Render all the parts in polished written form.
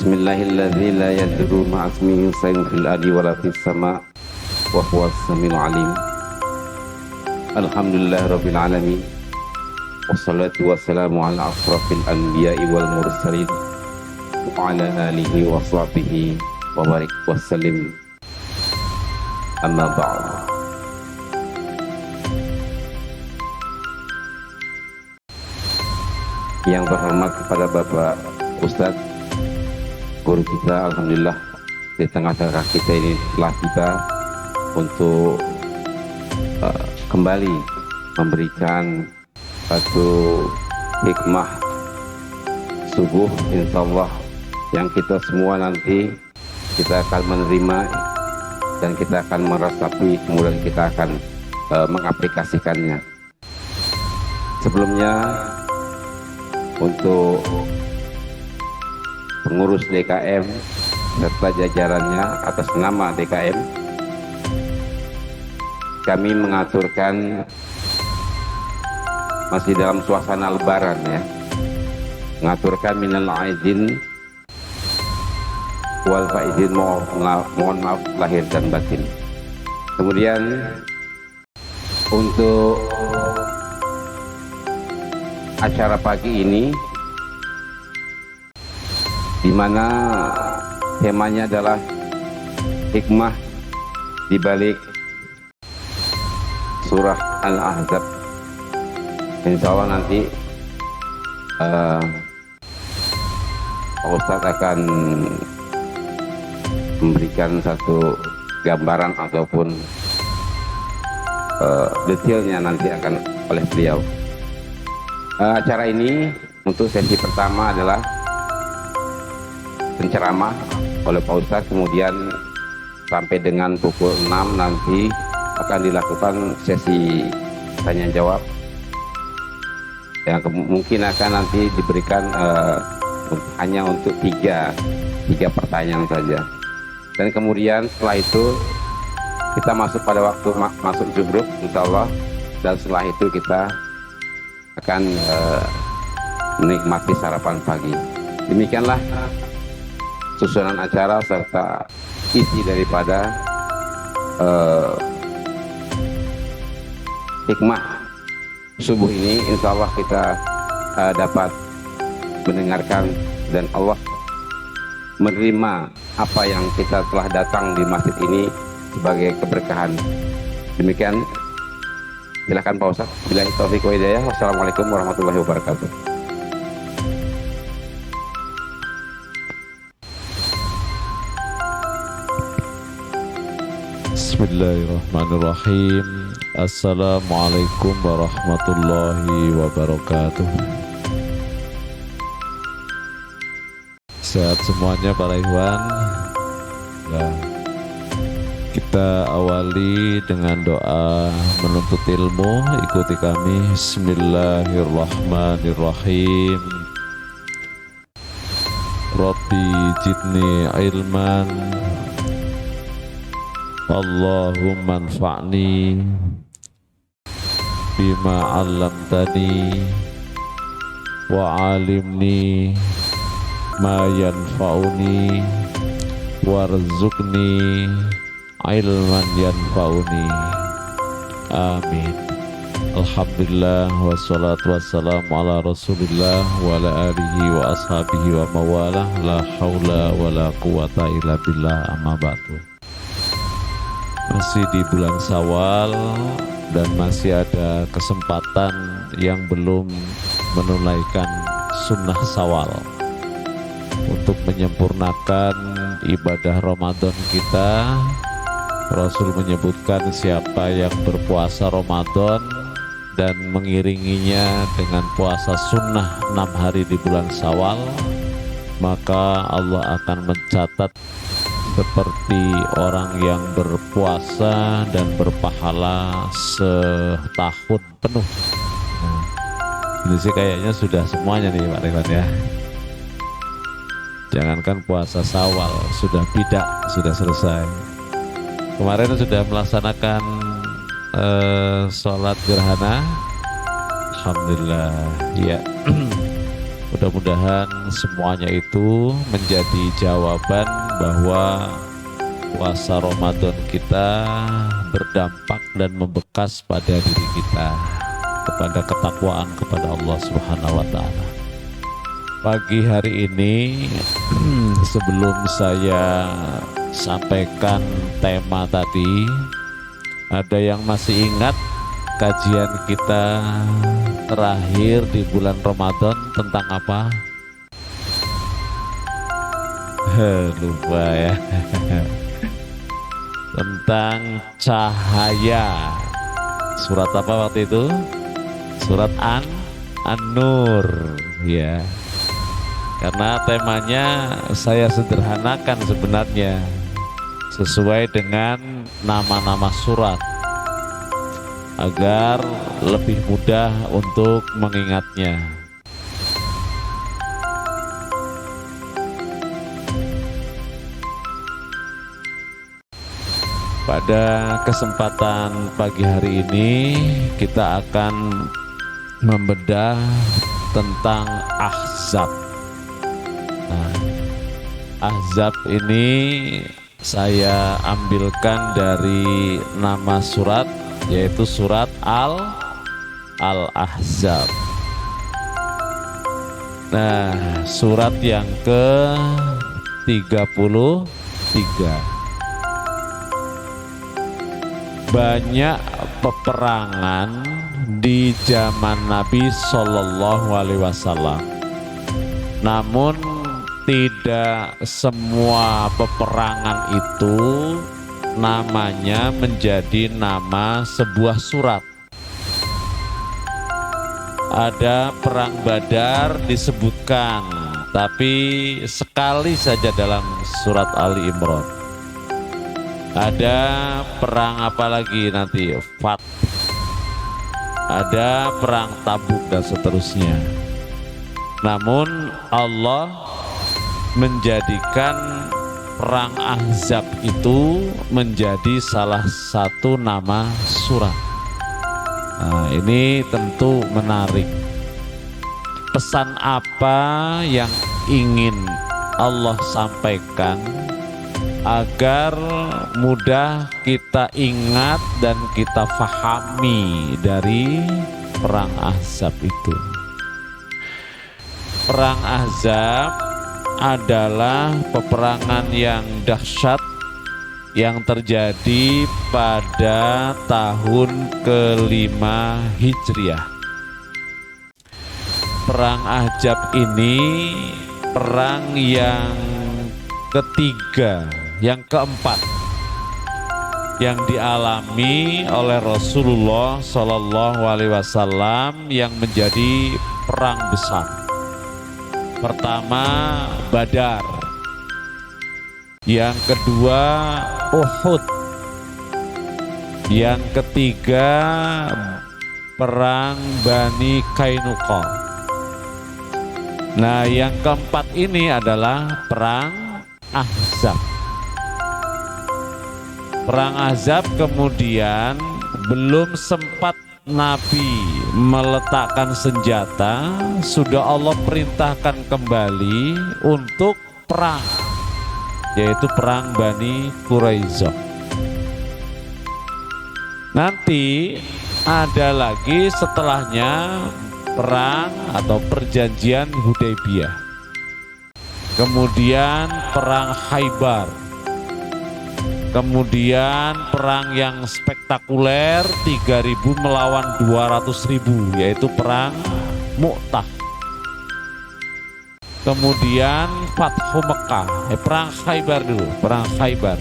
Bismillahilladzi la yadurru ma'asmihi shay'un fil ardi wala fis sama' wa huwas samiul alim. Alhamdulillahirabbil alamin. Wassalatu wassalamu ala asrafil anbiya'i wal mursalin wa ala alihi wa sahbihi wa barik wa sallim. Amma ba'd. Yang terhormat kepada Bapak Ustadz guru kita, alhamdulillah di tengah-tengah kita ini telah tiba untuk kembali memberikan satu hikmah subuh insyaallah yang kita semua nanti kita akan menerima dan kita akan meresapi, kemudian kita akan mengaplikasikannya. Sebelumnya untuk pengurus DKM serta jajarannya atas nama DKM, kami mengaturkan masih dalam suasana lebaran ya, mengaturkan minal aidin wal faizin, mohon maaf lahir dan batin. Kemudian untuk acara pagi ini di mana temanya adalah hikmah di balik surah Al-Ahzab. Insya Allah nanti Pak Ustadz akan memberikan satu gambaran ataupun detailnya nanti akan oleh beliau. Acara ini untuk sesi pertama adalah penceramah oleh Pak Ustadz, kemudian sampai dengan pukul 6 nanti akan dilakukan sesi tanya jawab yang mungkin akan nanti diberikan hanya untuk tiga pertanyaan saja, dan kemudian setelah itu kita masuk pada waktu masuk zuhruf insyaallah, dan setelah itu kita akan menikmati sarapan pagi. Demikianlah susunan acara serta isi daripada hikmah subuh ini. Insya Allah kita dapat mendengarkan dan Allah menerima apa yang kita telah datang di masjid ini sebagai keberkahan. Demikian, silakan Pak Ustadz. Billahi taufiq wa hidayah. Wassalamualaikum warahmatullahi wabarakatuh. Bismillahirrahmanirrahim. Assalamualaikum warahmatullahi wabarakatuh. Sehat semuanya para ikhwan. Nah, kita awali dengan doa menuntut ilmu. Ikuti kami. Bismillahirrahmanirrahim. Rabbi jidni ilman, Allahumma anfa'ni bima 'allamtani wa 'alimni ma yanfa'uni warzuqni ilman yanfa'uni. Amin. Alhamdulillah wassalatu wassalamu ala rasulillah wa ala alihi wa ashabihi wa mawalah. La haula wa la quwata illa billah, amma ba'du. Masih di bulan Syawal dan masih ada kesempatan yang belum menunaikan sunnah Syawal untuk menyempurnakan ibadah Ramadan kita. Rasul menyebutkan siapa yang berpuasa Ramadan dan mengiringinya dengan puasa sunnah 6 hari di bulan Syawal, maka Allah akan mencatat seperti orang yang berpuasa dan berpahala setahun penuh. Nah, ini sih kayaknya sudah semuanya nih Pak Rekan ya. Jangankan puasa Syawal, sudah bidak sudah selesai. Kemarin sudah melaksanakan sholat gerhana. Alhamdulillah ya. Mudah-mudahan semuanya itu menjadi jawaban bahwa puasa Ramadan kita berdampak dan membekas pada diri kita, kepada ketakwaan kepada Allah Subhanahu wa Ta'ala. Pagi hari ini sebelum saya sampaikan tema tadi, ada yang masih ingat kajian kita terakhir di bulan Ramadan tentang apa? Lupa ya. Tentang cahaya. Surat apa waktu itu? Surat An-Nur ya. Karena temanya saya sederhanakan sebenarnya sesuai dengan nama-nama surat agar lebih mudah untuk mengingatnya. Pada kesempatan pagi hari ini kita akan membedah tentang Ahzab. Nah, Ahzab ini saya ambilkan dari nama surat, yaitu surat Al-Ahzab. Nah, surat yang ke-33. Banyak peperangan di zaman Nabi Shallallahu Alaihi Wasallam. Namun tidak semua peperangan itu namanya menjadi nama sebuah surat. Ada perang Badar disebutkan, tapi sekali saja dalam surat Ali Imran. Ada perang apa lagi nanti? Fat. Ada perang Tabuk dan seterusnya. Namun Allah menjadikan perang Ahzab itu menjadi salah satu nama surat. Nah, ini tentu menarik. Pesan apa yang ingin Allah sampaikan agar mudah kita ingat dan kita fahami dari perang Ahzab itu? Perang Ahzab adalah peperangan yang dahsyat yang terjadi pada tahun ke-5 Hijriah. Perang Ahzab ini perang yang ketiga, yang keempat yang dialami oleh Rasulullah Shallallahu Alaihi Wasallam yang menjadi perang besar. Pertama Badar, yang kedua Uhud, yang ketiga perang Bani Qainuqa. Nah, yang keempat ini adalah perang Ahzab. Perang Ahzab kemudian belum sempat Nabi meletakkan senjata, sudah Allah perintahkan kembali untuk perang, yaitu perang Bani Quraisyah. Nanti ada lagi setelahnya perang atau perjanjian Hudaybiyah, kemudian perang Khaybar, kemudian perang yang spektakuler 3.000 melawan 200.000, yaitu perang Mu'tah. Kemudian Fathu Mekah, perang Khaybar dulu, perang Khaybar.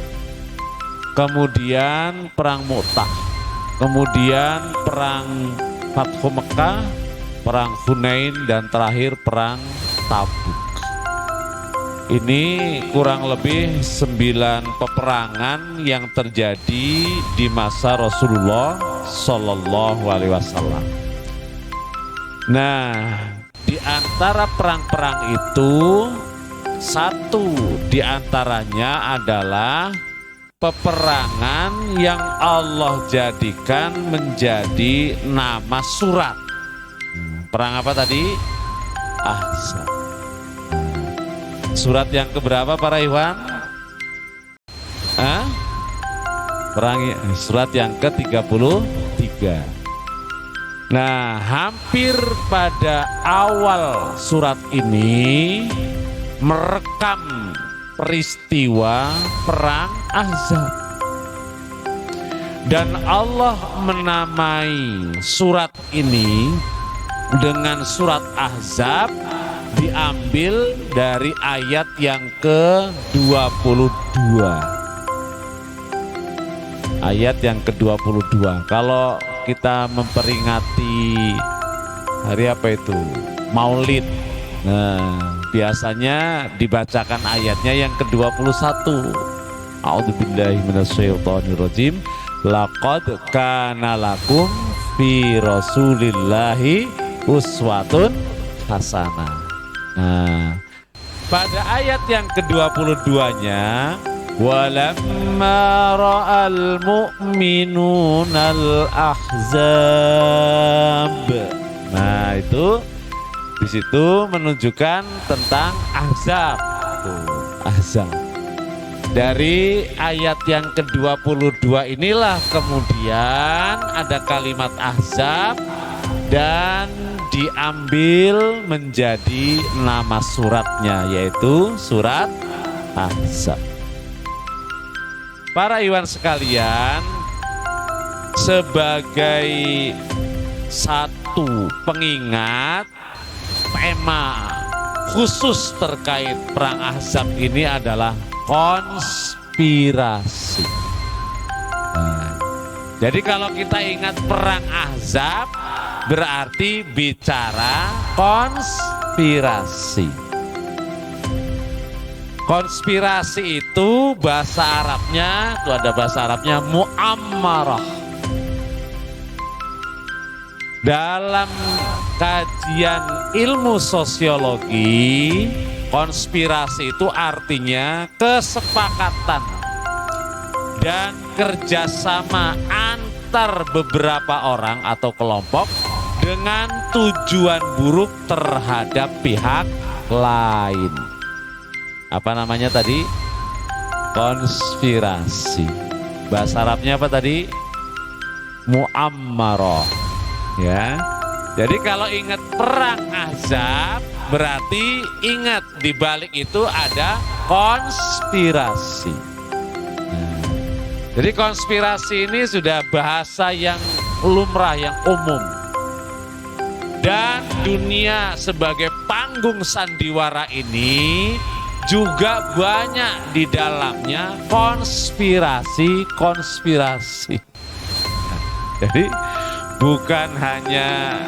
Kemudian perang Mu'tah. Kemudian perang Fathu Mekah, perang Hunain, dan terakhir perang Tabuk. Ini kurang lebih 9 peperangan yang terjadi di masa Rasulullah Shallallahu Alaihi Wasallam. Nah, di antara perang-perang itu, satu di antaranya adalah peperangan yang Allah jadikan menjadi nama surat. Perang apa tadi? Ahzab. Surat yang keberapa para Ikhwan? Surat yang ke-33. Nah, hampir pada awal surat ini merekam peristiwa perang Ahzab. Dan Allah menamai surat ini dengan surat Ahzab, diambil dari ayat yang ke-22. Ayat yang ke-22. Kalau kita memperingati hari apa itu? Maulid. Nah, biasanya dibacakan ayatnya yang ke-21. A'udzubillahi minasyaitonirrajim. Laqad kana lakum fi Rasulillahi uswatun hasanah. Nah, pada ayat yang ke-22-nya, walamma ra'al mu'minunal ahzab. Nah, itu di situ menunjukkan tentang Ahzab. Ahzab. Dari ayat yang ke-22 inilah kemudian ada kalimat Ahzab dan diambil menjadi nama suratnya, yaitu surat Ahzab. Para Ikhwan sekalian, sebagai satu pengingat, tema khusus terkait perang Ahzab ini adalah konspirasi. Nah, jadi kalau kita ingat perang Ahzab, berarti bicara konspirasi. Konspirasi itu bahasa Arabnya, itu ada bahasa Arabnya mu'ammarah. Dalam kajian ilmu sosiologi, konspirasi itu artinya kesepakatan dan kerjasama antar beberapa orang atau kelompok dengan tujuan buruk terhadap pihak lain. Apa namanya tadi? Konspirasi. Bahasa Arabnya apa tadi? Mu'ammarah. Ya. Jadi kalau ingat perang Ahzab, berarti ingat di balik itu ada konspirasi. Nah, jadi konspirasi ini sudah bahasa yang lumrah, yang umum. Dan dunia sebagai panggung sandiwara ini juga banyak di dalamnya konspirasi. Nah, jadi bukan hanya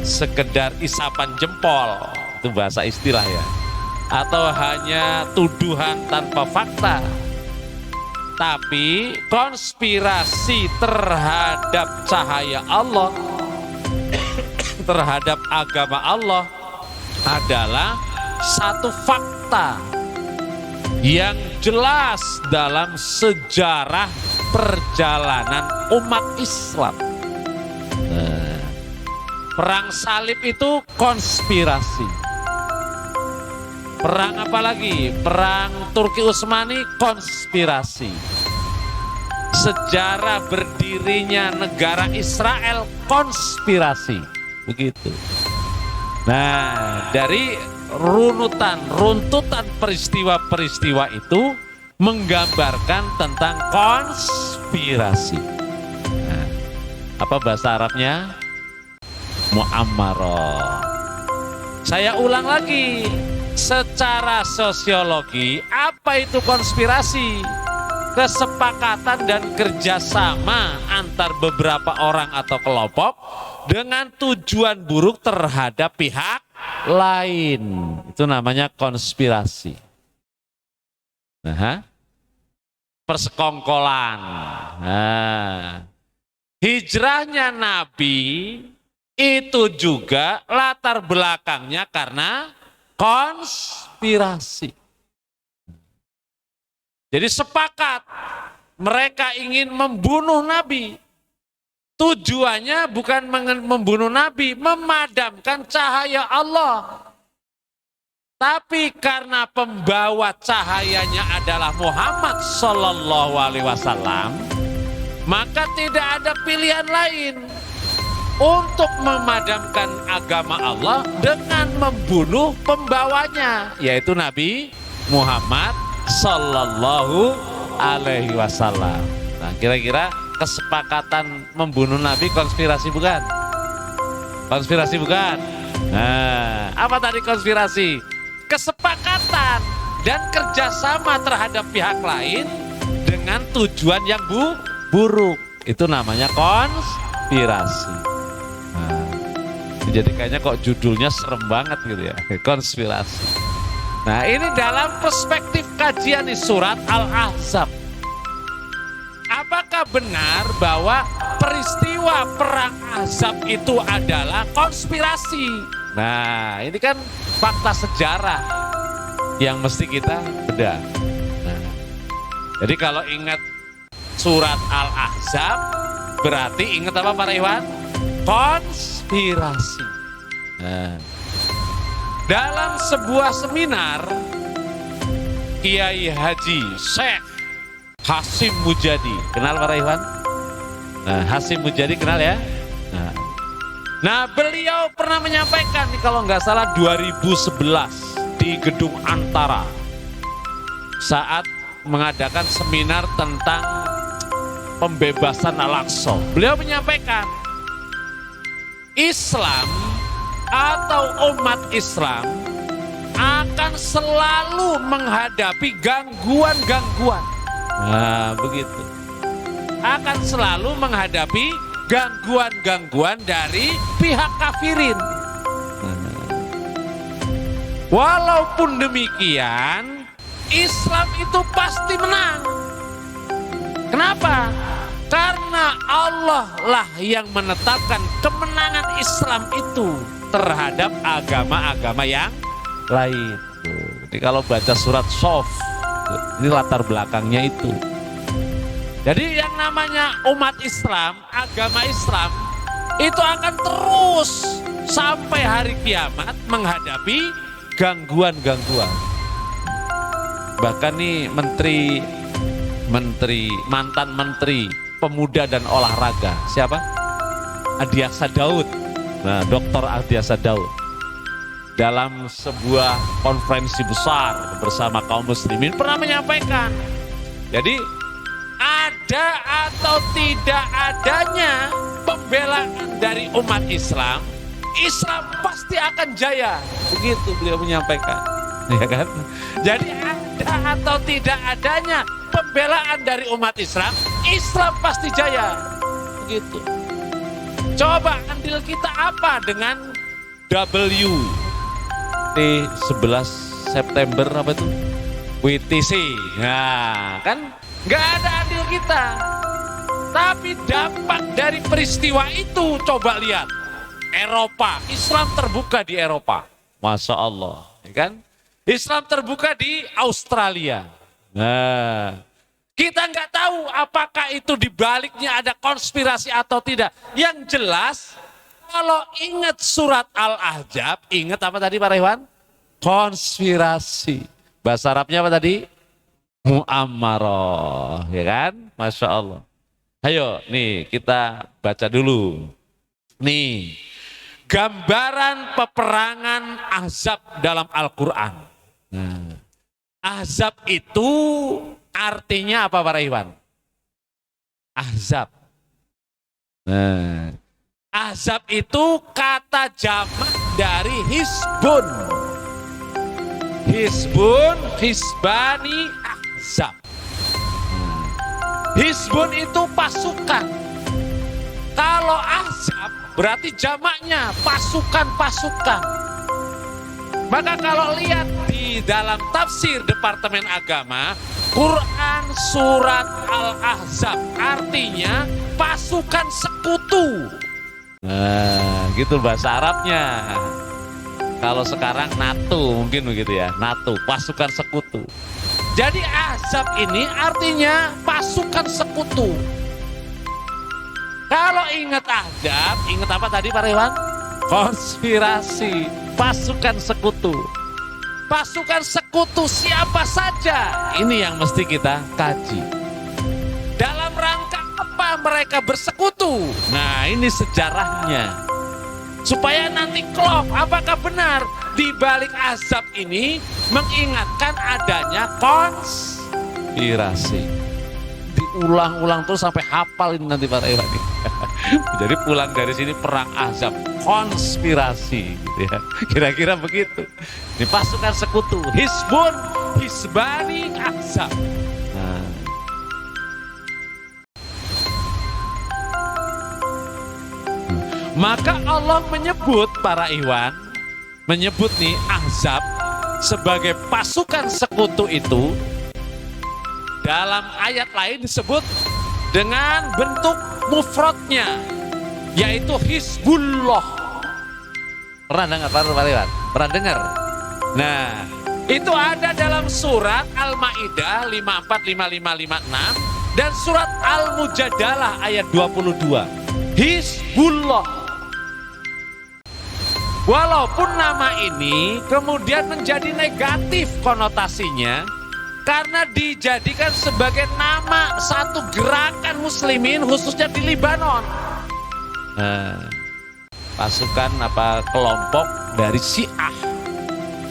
sekedar isapan jempol, itu bahasa istilah ya, atau hanya tuduhan tanpa fakta, tapi konspirasi terhadap cahaya Allah, terhadap agama Allah adalah satu fakta yang jelas dalam sejarah perjalanan umat Islam. Nah, perang salib itu konspirasi. Perang apa lagi? Perang Turki Utsmani konspirasi. Sejarah berdirinya negara Israel konspirasi. Begitu. Nah, dari runtutan peristiwa-peristiwa itu menggambarkan tentang konspirasi. Nah, apa bahasa Arabnya? Mu'ammarah. Saya ulang lagi, secara sosiologi apa itu konspirasi? Kesepakatan dan kerjasama antar beberapa orang atau kelompok dengan tujuan buruk terhadap pihak lain. Itu namanya konspirasi. Nah, persekongkolan. Nah, hijrahnya Nabi itu juga latar belakangnya karena konspirasi. Jadi sepakat mereka ingin membunuh Nabi. Tujuannya bukan membunuh Nabi, memadamkan cahaya Allah. Tapi karena pembawa cahayanya adalah Muhammad Sallallahu Alaihi Wasallam, maka tidak ada pilihan lain untuk memadamkan agama Allah dengan membunuh pembawanya, yaitu Nabi Muhammad Sallallahu Alaihi Wasallam. Nah, kira-kira kesepakatan membunuh Nabi konspirasi bukan? Konspirasi bukan? Nah, apa tadi konspirasi? Kesepakatan dan kerjasama terhadap pihak lain dengan tujuan yang buruk. Itu namanya konspirasi. Nah, jadi kayaknya kok judulnya serem banget gitu ya, konspirasi. Nah, ini dalam perspektif kajian di surat Al-Ahzab. Apakah benar bahwa peristiwa perang Ahzab itu adalah konspirasi? Nah, ini kan fakta sejarah yang mesti kita bedah. Nah, jadi kalau ingat surat Al-Ahzab, berarti ingat apa Pak Iwan? Konspirasi. Nah, dalam sebuah seminar, Kiai Haji Syekh Hasyim Mujadi, kenal Pak Iwan? Nah, Hasyim Mujadi kenal ya? Nah, beliau pernah menyampaikan nih kalau nggak salah 2011 di Gedung Antara saat mengadakan seminar tentang pembebasan Al-Aqsa. Beliau menyampaikan Islam atau umat Islam akan selalu menghadapi gangguan-gangguan. Nah, begitu. Akan selalu menghadapi gangguan-gangguan dari pihak kafirin. Walaupun demikian, Islam itu pasti menang. Kenapa? Karena Allah lah yang menetapkan kemenangan Islam itu terhadap agama-agama yang lain. Jadi kalau baca surat Sof, ini latar belakangnya itu. Jadi yang namanya umat Islam, agama Islam, itu akan terus sampai hari kiamat menghadapi gangguan-gangguan. Bahkan nih mantan menteri pemuda dan olahraga, siapa? Adiaksa Daud. Nah, Dr. Adiaksa Daud. Dalam sebuah konferensi besar bersama kaum muslimin pernah menyampaikan. Jadi ada atau tidak adanya pembelaan dari umat Islam, Islam pasti akan jaya. Begitu beliau menyampaikan, ya kan? Jadi ada atau tidak adanya pembelaan dari umat Islam, Islam pasti jaya. Begitu. Coba andil kita apa dengan WT11 September apa itu? WTC. Nah, kan nggak ada andil kita. Tapi dampak dari peristiwa itu coba lihat. Eropa, Islam terbuka di Eropa. Masya Allah, ya kan? Islam terbuka di Australia. Nah, kita nggak tahu apakah itu dibaliknya ada konspirasi atau tidak. Yang jelas, kalau ingat surat Al-Ahzab, ingat apa tadi Pak Rewan? Konspirasi. Bahasa Arabnya apa tadi? Mu'ammarah, ya kan? Masya Allah. Ayo, nih kita baca dulu. Nih, gambaran peperangan Ahzab dalam Al-Quran. Nah, Ahzab itu artinya apa Pak Iwan? Ahzab. Nah, Ahzab itu kata jamak dari Hizbun. Hizbun, Hizbani, Ahzab. Hizbun itu pasukan. Kalau Ahzab berarti jamaknya pasukan-pasukan. Maka kalau lihat di dalam tafsir Departemen Agama, Quran surat Al-Ahzab artinya pasukan sekutu. Nah, gitu bahasa Arabnya. Kalau sekarang NATO mungkin begitu ya, NATO, pasukan sekutu. Jadi Ahzab ini artinya pasukan sekutu. Kalau ingat Ahzab, ingat apa tadi Pak Rewan? Konspirasi, pasukan sekutu. pasukan sekutu siapa saja? Ini yang mesti kita kaji. Dalam rangka apa mereka bersekutu? Nah, ini sejarahnya. Supaya nanti klop, apakah benar di balik azab ini mengingatkan adanya konspirasi. Diulang-ulang terus sampai hafal ini nanti para ikhwan. Jadi pulang dari sini perang azab, konspirasi gitu ya. Kira-kira begitu. Ini pasukan sekutu, Hizbun, Hizbani, Ahzab. Nah. Maka Allah menyebut para ikhwan, menyebut nih Ahzab sebagai pasukan sekutu itu dalam ayat lain disebut dengan bentuk mufradnya, yaitu Hizbullah. Pernah dengar Pak Iwan? Pernah dengar? Nah, itu ada dalam surat Al-Maidah 54, 55, 56 dan surat Al-Mujadalah ayat 22. Hizbullah. Walaupun nama ini kemudian menjadi negatif konotasinya, karena dijadikan sebagai nama satu gerakan muslimin khususnya di Libanon. Pasukan kelompok dari Syiah,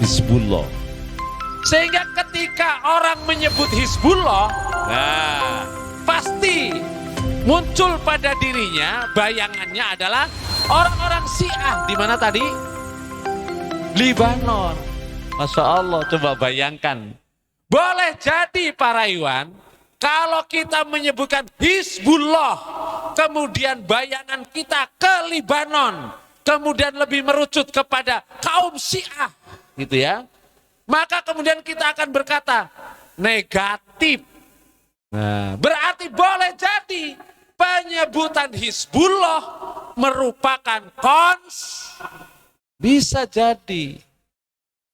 Hizbullah. Sehingga ketika orang menyebut Hizbullah, nah pasti muncul pada dirinya bayangannya adalah orang-orang Syiah. Di mana tadi? Libanon. Masya Allah, coba bayangkan. Boleh jadi para ikhwan, kalau kita menyebutkan Hizbullah, kemudian bayangan kita ke Libanon, kemudian lebih merucut kepada kaum Syiah, gitu ya. Maka kemudian kita akan berkata negatif. Nah, berarti boleh jadi penyebutan Hizbullah merupakan bisa jadi.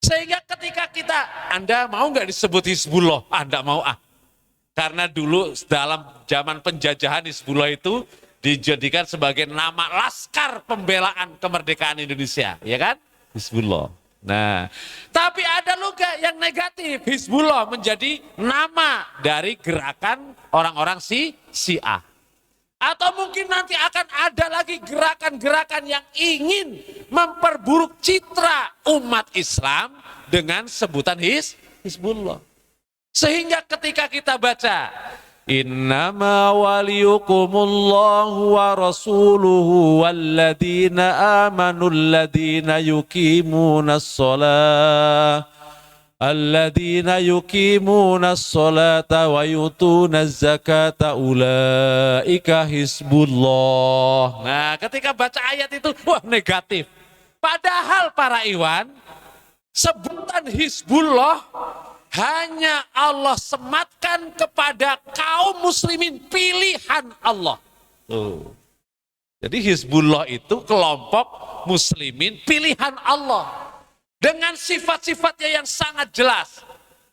Sehingga ketika Anda mau nggak disebut Hizbullah? Anda mau Karena dulu dalam zaman penjajahan Hizbullah itu dijadikan sebagai nama laskar pembelaan kemerdekaan Indonesia, ya kan? Hizbullah. Nah, tapi ada juga yang negatif. Hizbullah menjadi nama dari gerakan orang-orang Syiah. Atau mungkin nanti akan ada lagi gerakan-gerakan yang ingin memperburuk citra umat Islam dengan sebutan Hizbullah. Sehingga ketika kita baca innama waliyukumullahu wa rasuluhu walladina amanu alladina yuqimunas shalah alladzina yuqimunas sholata wa yutunaz zakata ulaika hizbullah. Nah, ketika baca ayat itu, wah negatif. Padahal para ikhwan, sebutan Hizbullah hanya Allah sematkan kepada kaum muslimin pilihan Allah. Jadi Hizbullah itu kelompok muslimin pilihan Allah. Dengan sifat-sifatnya yang sangat jelas.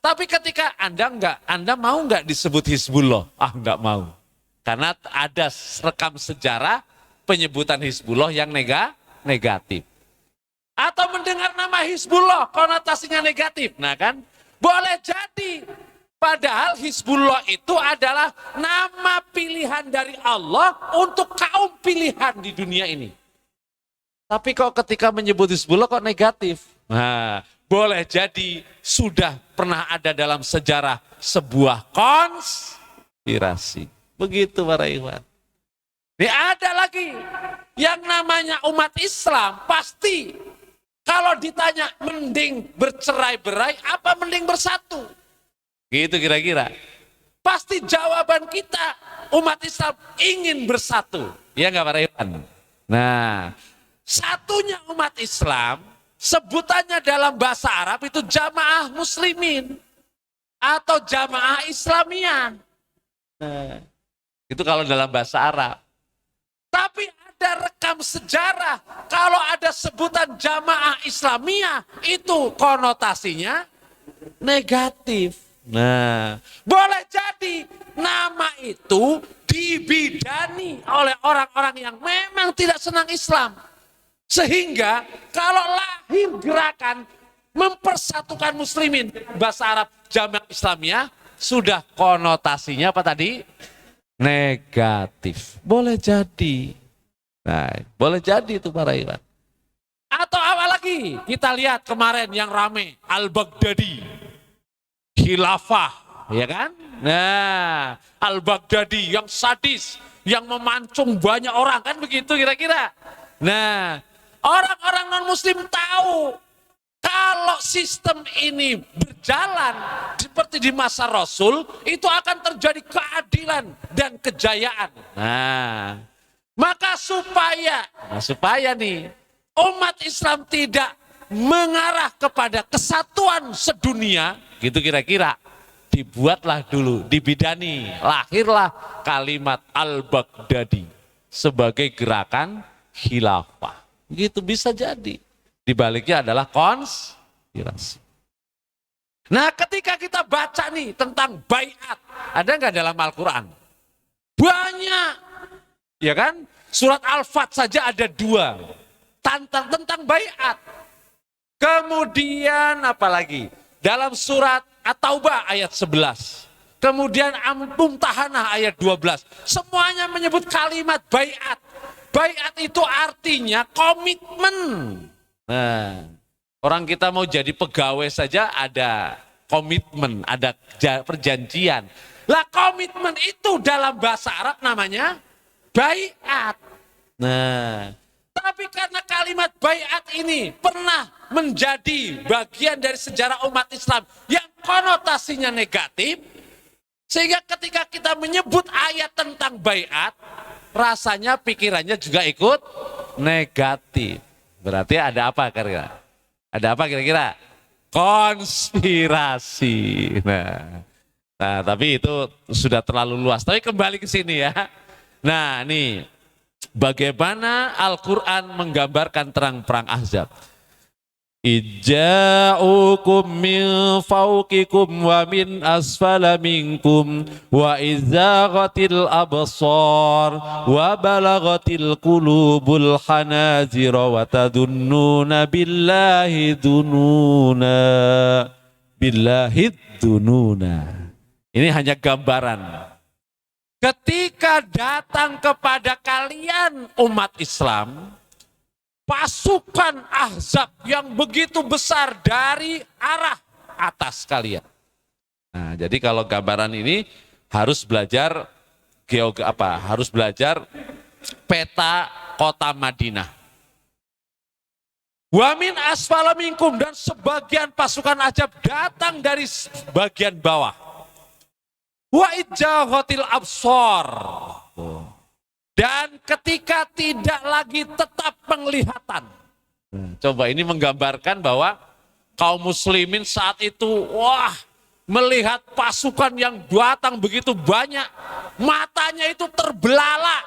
Tapi ketika Anda mau nggak disebut Hizbullah? Nggak mau. Karena ada rekam sejarah penyebutan Hizbullah yang negatif. Atau mendengar nama Hizbullah konotasinya negatif. Nah kan, boleh jadi. Padahal Hizbullah itu adalah nama pilihan dari Allah untuk kaum pilihan di dunia ini. Tapi kok ketika menyebut Hizbullah kok negatif? Nah, boleh jadi sudah pernah ada dalam sejarah sebuah konspirasi. Begitu para ikhwan. Ini ada lagi yang namanya umat Islam, pasti kalau ditanya mending bercerai-berai apa mending bersatu? Gitu kira-kira. Pasti jawaban kita umat Islam ingin bersatu. Ya nggak para ikhwan? Nah, satunya umat Islam sebutannya dalam bahasa Arab itu jamaah muslimin atau jamaah Islamiyah. Nah, itu kalau dalam bahasa Arab. Tapi ada rekam sejarah kalau ada sebutan jamaah Islamiyah itu konotasinya negatif. Nah, boleh jadi nama itu dibidani oleh orang-orang yang memang tidak senang Islam. Sehingga kalau lahir gerakan mempersatukan muslimin. Bahasa Arab Jamaah Islamiyah sudah konotasinya apa tadi? Negatif. Boleh jadi. Nah, boleh jadi itu para ikhwan. Atau apa lagi? Kita lihat kemarin yang rame Al-Baghdadi, khilafah, ya kan? Nah, Al-Baghdadi yang sadis, yang memancung banyak orang, kan begitu kira-kira. Nah, orang-orang non-muslim tahu kalau sistem ini berjalan seperti di masa Rasul, itu akan terjadi keadilan dan kejayaan. Nah, maka supaya nih umat Islam tidak mengarah kepada kesatuan sedunia, gitu kira-kira, dibuatlah dulu, dibidani, lahirlah kalimat Al-Baghdadi sebagai gerakan khilafah. Gitu bisa jadi. Di baliknya adalah konspirasi. Nah, ketika kita baca nih tentang baiat, ada nggak dalam Al-Quran? Banyak, ya kan? Surat Al-Fat saja ada 2 tentang baiat. Kemudian apalagi? Dalam surat At-Taubah ayat 11. Kemudian Mumtahanah ayat 12. Semuanya menyebut kalimat baiat. Baiat itu artinya komitmen. Nah, orang kita mau jadi pegawai saja ada komitmen, ada perjanjian. Lah komitmen itu dalam bahasa Arab namanya baiat. Nah, tapi karena kalimat baiat ini pernah menjadi bagian dari sejarah umat Islam yang konotasinya negatif, sehingga ketika kita menyebut ayat tentang baiat, rasanya pikirannya juga ikut negatif. Berarti ada apa kira-kira? Ada apa kira-kira? Konspirasi. Nah, tapi itu sudah terlalu luas. Tapi kembali ke sini ya. Nah, nih bagaimana Al-Quran menggambarkan terang perang Ahzab. Ija'ukum min fawqikum wa min asfala minkum wa izzaghatil absar wa balagatil qulubul hanazira wa tadunnuna billahi dununa. Ini hanya gambaran. Ketika datang kepada kalian umat Islam pasukan Ahzab yang begitu besar dari arah atas kalian. Nah, jadi kalau gambaran ini harus belajar harus belajar peta kota Madinah. Wa min asfala minkum, dan sebagian pasukan Ahzab datang dari bagian bawah. Wa ijaghatil absar. Dan ketika tidak lagi tetap penglihatan. Coba ini menggambarkan bahwa kaum muslimin saat itu, melihat pasukan yang datang begitu banyak, matanya itu terbelalak.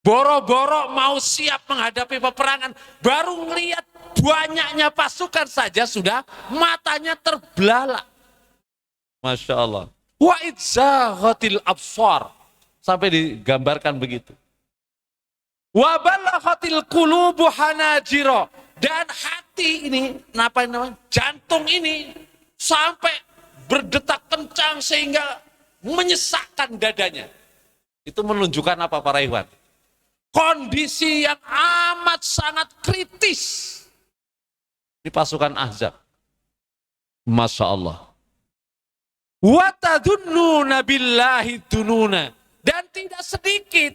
Boro-boro mau siap menghadapi peperangan, baru melihat banyaknya pasukan saja sudah matanya terbelalak. Masya Allah. Wa idzaghatil absar. Sampai digambarkan begitu. Wa balaghatil qulubu hanajira, dan hati ini, jantung ini sampai berdetak kencang sehingga menyesakkan dadanya. Itu menunjukkan apa para ikhwan? Kondisi yang amat sangat kritis di pasukan Ahzab. Masya Allah. Wa tadunnuna billahi dununa. Dan tidak sedikit,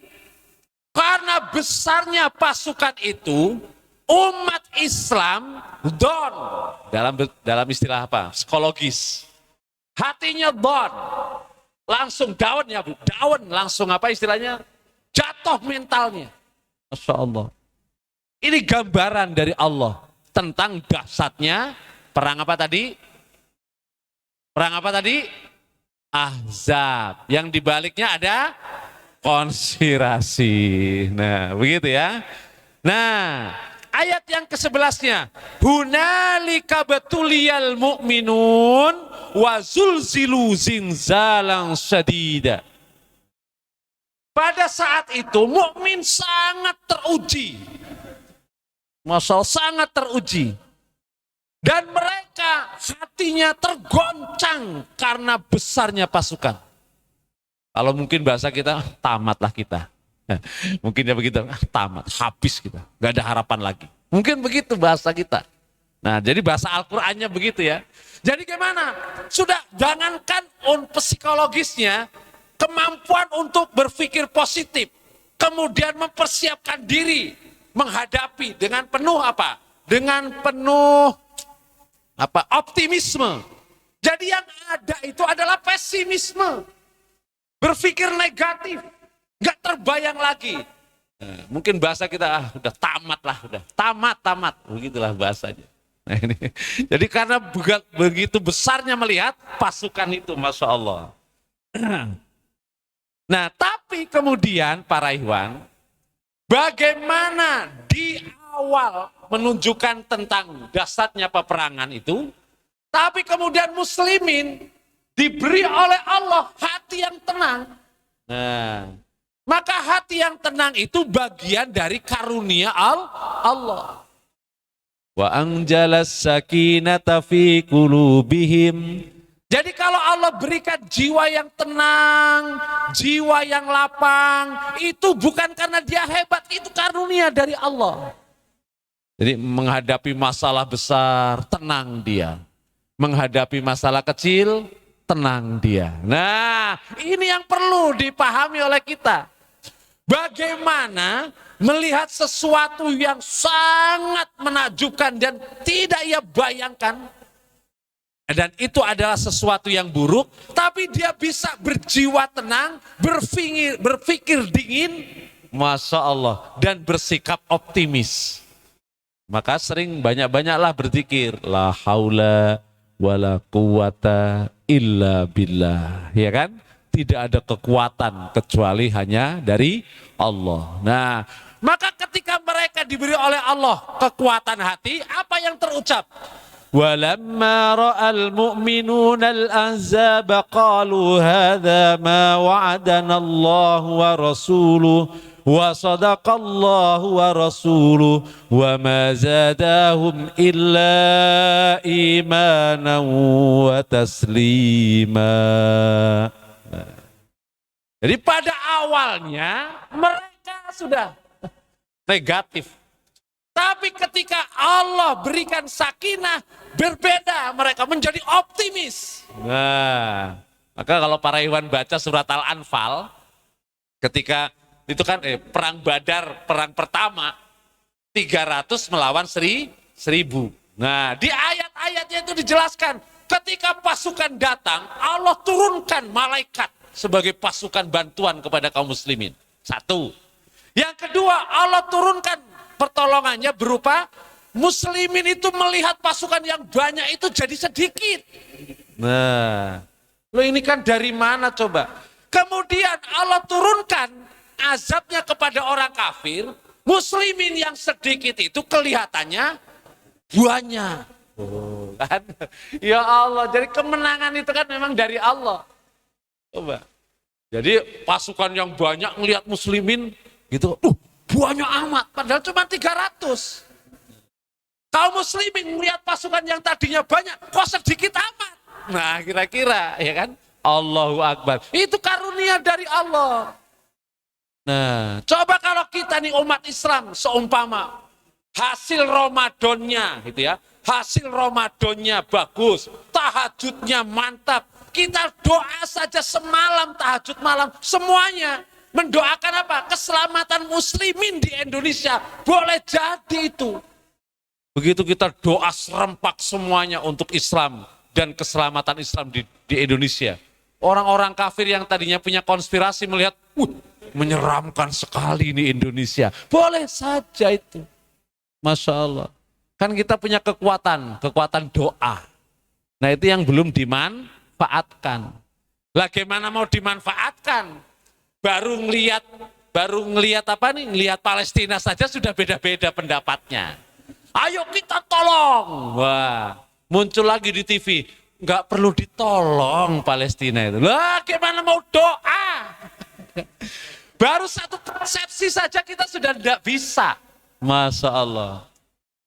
karena besarnya pasukan itu, umat Islam down, dalam istilah apa? Psikologis. Hatinya down, langsung down ya Bu, down, langsung apa istilahnya? Jatuh mentalnya. Masya Allah. Ini gambaran dari Allah tentang dahsyatnya perang apa tadi? Perang apa tadi? Ahzab, yang dibaliknya ada konspirasi. Nah, begitu ya. Nah, ayat yang ke-11-nya, hunalika batuliyal mu'minun wa zulzilu zinzalan syadida. Pada saat itu mukmin sangat teruji. Masya Allah, sangat teruji. Dan mereka hatinya tergoncang karena besarnya pasukan. Kalau mungkin bahasa kita, tamatlah kita. Mungkin ya begitu, tamat, habis kita. Gak ada harapan lagi. Mungkin begitu bahasa kita. Nah, jadi bahasa Al-Qur'annya begitu ya. Jadi gimana? Sudah jangankan psikologisnya, kemampuan untuk berpikir positif, kemudian mempersiapkan diri menghadapi dengan penuh apa? Dengan penuh optimisme. Jadi yang ada itu adalah pesimisme. Berpikir negatif, gak terbayang lagi. Nah, mungkin bahasa kita udah tamat lah, udah tamat, begitulah bahasanya. Nah, ini. Jadi karena begitu besarnya melihat pasukan itu, Masya Allah. Nah, tapi kemudian para ikhwan, bagaimana di awal menunjukkan tentang dahsyatnya peperangan itu, tapi kemudian muslimin diberi oleh Allah hati yang tenang. Nah, maka hati yang tenang itu bagian dari karunia Allah. Wa anjalas sakinata fi qulubihim. Jadi kalau Allah berikan jiwa yang tenang, jiwa yang lapang, itu bukan karena dia hebat, itu karunia dari Allah. Jadi menghadapi masalah besar, tenang dia. Menghadapi masalah kecil, tenang dia. Nah, ini yang perlu dipahami oleh kita. Bagaimana melihat sesuatu yang sangat menakjubkan dan tidak ia bayangkan. Dan itu adalah sesuatu yang buruk, tapi dia bisa berjiwa tenang, berpikir dingin, Masya Allah, dan bersikap optimis. Maka sering banyak-banyaklah berzikir, la haula wala quwata illa billah, ya kan? Tidak ada kekuatan kecuali hanya dari Allah. Nah, maka ketika mereka diberi oleh Allah kekuatan hati, apa yang terucap? Walamma ra'al mu'minuna al-ahzab qalu hadha ma wa'adana Allah wa rasuluh wa sadaqallahu wa rasuluh wa ma zadahum illa imanan wa taslima. Jadi pada awalnya mereka sudah negatif. Tapi ketika Allah berikan sakinah, berbeda, mereka menjadi optimis. Nah, maka kalau para ikhwan baca surat Al-Anfal, ketika itu kan perang Badar, perang pertama, 300 melawan 1000. Nah, di ayat-ayatnya itu dijelaskan, ketika pasukan datang, Allah turunkan malaikat sebagai pasukan bantuan kepada kaum muslimin. Satu. Yang kedua, Allah turunkan pertolongannya berupa muslimin itu melihat pasukan yang banyak itu jadi sedikit. Nah, lo ini kan dari mana coba? Kemudian Allah turunkan azabnya kepada orang kafir, muslimin yang sedikit itu kelihatannya banyak. Oh, kan? Ya Allah, jadi kemenangan itu kan memang dari Allah. Coba. Jadi pasukan yang banyak ngelihat muslimin gitu, banyak amat, padahal cuma 300. Kaum muslimin melihat pasukan yang tadinya banyak, kok sedikit amat. Nah, kira-kira, ya kan? Allahu Akbar. Itu karunia dari Allah. Nah, coba kalau kita nih umat Islam seumpama hasil Ramadannya, gitu ya, hasil Ramadannya bagus, tahajudnya mantap. Kita doa saja semalam, tahajud malam, semuanya. Mendoakan apa? Keselamatan muslimin di Indonesia. Boleh jadi itu. Begitu kita doa serempak semuanya untuk Islam dan keselamatan Islam di Indonesia. Orang-orang kafir yang tadinya punya konspirasi melihat, menyeramkan sekali ini Indonesia. Boleh saja itu. Masya Allah. Kan kita punya kekuatan doa. Nah, itu yang belum dimanfaatkan. Lah gimana mau dimanfaatkan? Baru ngelihat apa nih? Ngelihat Palestina saja sudah beda-beda pendapatnya. Ayo kita tolong. Wah, muncul lagi di TV. Nggak perlu ditolong Palestina itu. Lah gimana mau doa? Baru satu persepsi saja kita sudah tidak bisa. Masya Allah.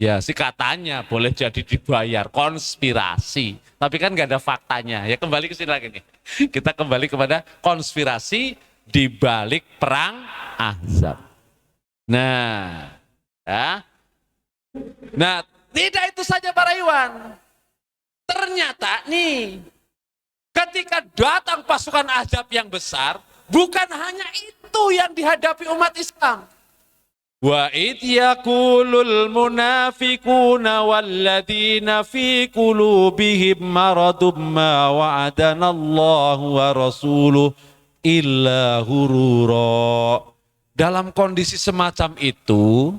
Ya sih katanya boleh jadi dibayar, konspirasi. Tapi kan nggak ada faktanya. Ya kembali ke sini lagi nih. Kita kembali kepada konspirasi di balik perang Ahzab. Nah, ya. Nah, tidak itu saja para Iwan. Ternyata nih, ketika datang pasukan Ahzab yang besar, bukan hanya itu yang dihadapi umat Islam. Wa id yaqulul munafiquna walladzina fi qulubihim maradum ma wa'adanallahu wa rasuluh illa ghurura. Dalam kondisi semacam itu,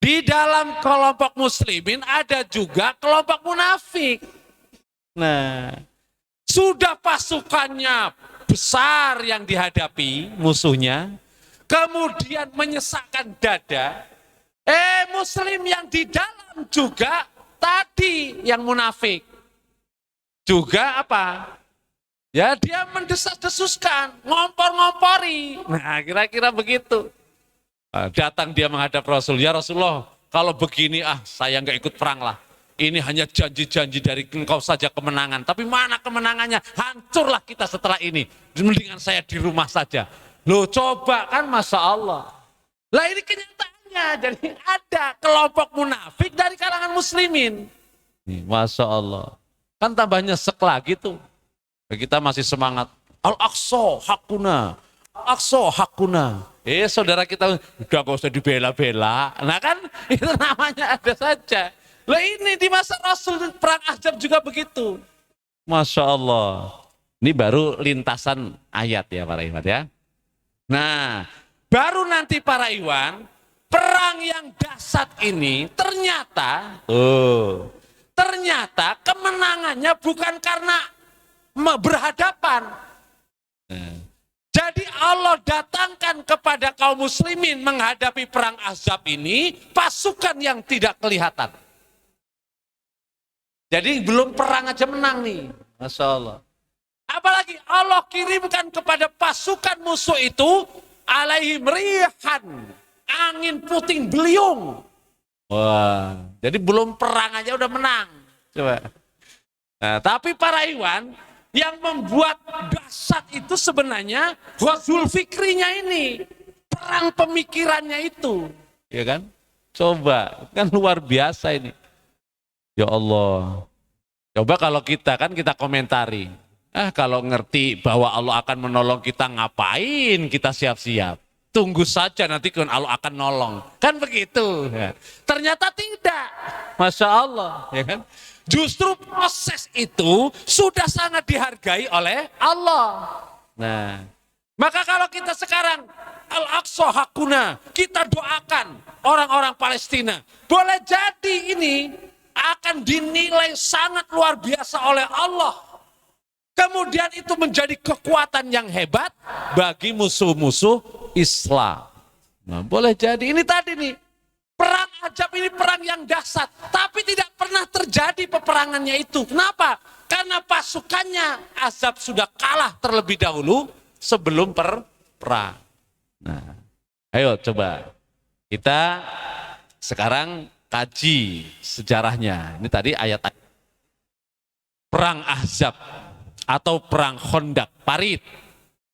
di dalam kelompok muslimin ada juga kelompok munafik. Nah, sudah pasukannya besar yang dihadapi musuhnya, kemudian menyesakkan dada. Muslim yang di dalam juga tadi yang munafik. Juga apa? Ya dia mendesas-desuskan, ngompor-ngompori. Nah kira-kira begitu. Datang dia menghadap Rasul, ya Rasulullah kalau begini saya nggak ikut perang lah. Ini hanya janji-janji dari engkau saja kemenangan. Tapi mana kemenangannya? Hancurlah kita setelah ini. Mendingan saya di rumah saja. Loh coba kan Masya Allah. Lah ini kenyataannya. Jadi ada kelompok munafik dari kalangan muslimin. Masya Allah. Kan tambahnya sek lagi tuh. Kita masih semangat. Al-Aqsa hakuna. Al-Aqsa hakuna. Saudara kita udah gak usah dibela-bela. Nah kan itu namanya ada saja. Lah ini di masa Rasul perang Ahzab juga begitu. Masya Allah. Ini baru lintasan ayat ya para ikhwan ya. Nah, baru nanti para Iwan, perang yang dahsyat ini ternyata kemenangannya bukan karena berhadapan. Jadi Allah datangkan kepada kaum muslimin menghadapi perang Ahzab ini pasukan yang tidak kelihatan. Jadi belum perang aja menang nih, Masya Allah. Apalagi Allah kirimkan kepada pasukan musuh itu alaihim rihan, angin puting beliung. Wah, jadi belum perang aja udah menang. Coba. Nah, tapi para Iwan yang membuat dahsyat itu sebenarnya ghazwul fikrinya ini, perang pemikirannya itu, ya kan? Coba, kan luar biasa ini. Ya Allah. Coba kalau kita komentari. Kalau ngerti bahwa Allah akan menolong kita, ngapain kita siap-siap? Tunggu saja nanti kan Allah akan nolong. Kan begitu. Ya. Ternyata tidak. Masya Allah. Ya kan? Justru proses itu sudah sangat dihargai oleh Allah. Nah, maka kalau kita sekarang Al-Aqsa hakuna, kita doakan orang-orang Palestina. Boleh jadi ini akan dinilai sangat luar biasa oleh Allah. Kemudian itu menjadi kekuatan yang hebat bagi musuh-musuh Islam. Nah, boleh jadi ini tadi nih, perang Ahzab ini perang yang dahsyat, tapi tidak pernah terjadi peperangannya itu. Kenapa? Karena pasukannya Ahzab sudah kalah terlebih dahulu sebelum perang. Nah, ayo coba kita sekarang kaji sejarahnya. Ini tadi ayat perang Ahzab atau perang Khandaq Parit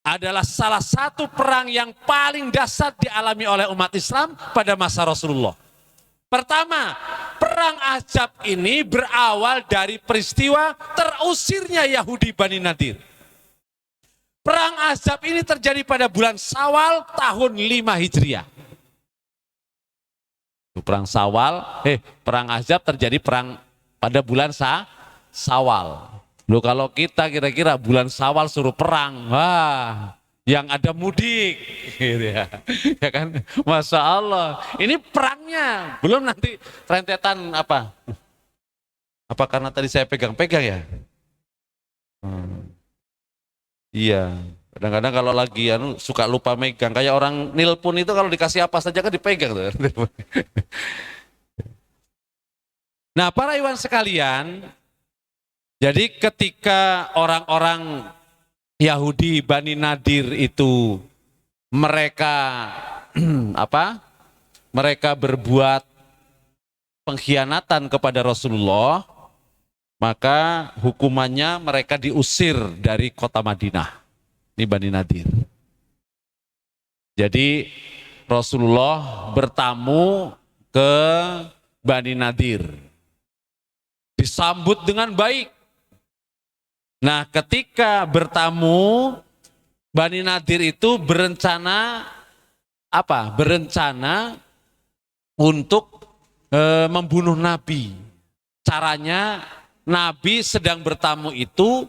adalah salah satu perang yang paling dahsyat dialami oleh umat Islam pada masa Rasulullah. Pertama, perang Ahzab ini berawal dari peristiwa terusirnya Yahudi Bani Nadir. Perang Ahzab ini terjadi pada bulan Syawal tahun 5 Hijriah. Perang Ahzab terjadi pada bulan Syawal. Loh kalau kita kira-kira bulan Syawal suruh perang, wah yang ada mudik, gitu ya. Ya kan, Masya Allah. Ini perangnya, belum nanti rentetan apa? Apa karena tadi saya pegang-pegang ya? Iya, kadang-kadang kalau lagi suka lupa megang, kayak orang nilpun itu kalau dikasih apa saja kan dipegang tuh. Nah para Iwan sekalian, jadi ketika orang-orang Yahudi Bani Nadir itu mereka mereka berbuat pengkhianatan kepada Rasulullah, maka hukumannya mereka diusir dari kota Madinah. Ini Bani Nadir. Jadi Rasulullah bertamu ke Bani Nadir, disambut dengan baik. Nah, ketika bertamu, Bani Nadir itu berencana apa? Berencana untuk membunuh Nabi. Caranya, Nabi sedang bertamu itu,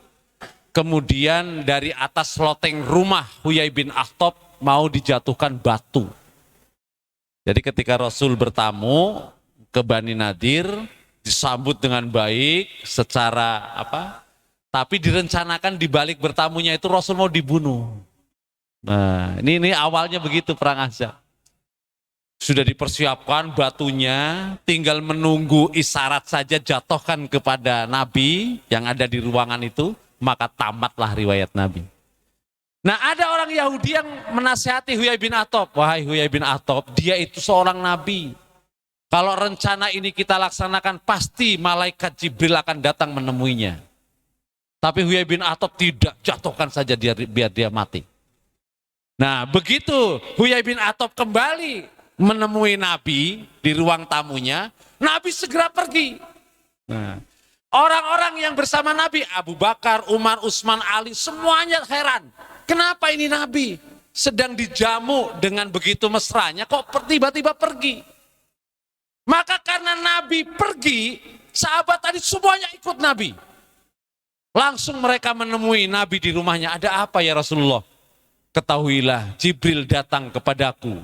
kemudian dari atas loteng rumah Huyai bin Akhtab mau dijatuhkan batu. Jadi ketika Rasul bertamu ke Bani Nadir, disambut dengan baik secara apa? Tapi direncanakan di balik bertamunya itu Rasul mau dibunuh. Nah, ini awalnya begitu perang Ahzab. Sudah dipersiapkan batunya, tinggal menunggu isyarat saja jatuhkan kepada Nabi yang ada di ruangan itu, maka tamatlah riwayat Nabi. Nah, ada orang Yahudi yang menasihati Huyai bin Akhtab. Wahai Huyai bin Akhtab, dia itu seorang Nabi. Kalau rencana ini kita laksanakan, pasti malaikat Jibril akan datang menemuinya. Tapi Huyai bin Akhtab tidak, jatuhkan saja dia biar dia mati. Nah, begitu Huyai bin Akhtab kembali menemui Nabi di ruang tamunya, Nabi segera pergi. Nah, orang-orang yang bersama Nabi, Abu Bakar, Umar, Utsman, Ali, semuanya heran. Kenapa ini Nabi sedang dijamu dengan begitu mesranya, kok tiba-tiba pergi? Maka karena Nabi pergi, sahabat tadi semuanya ikut Nabi. Langsung mereka menemui Nabi di rumahnya. Ada apa ya Rasulullah? Ketahuilah, Jibril datang kepadaku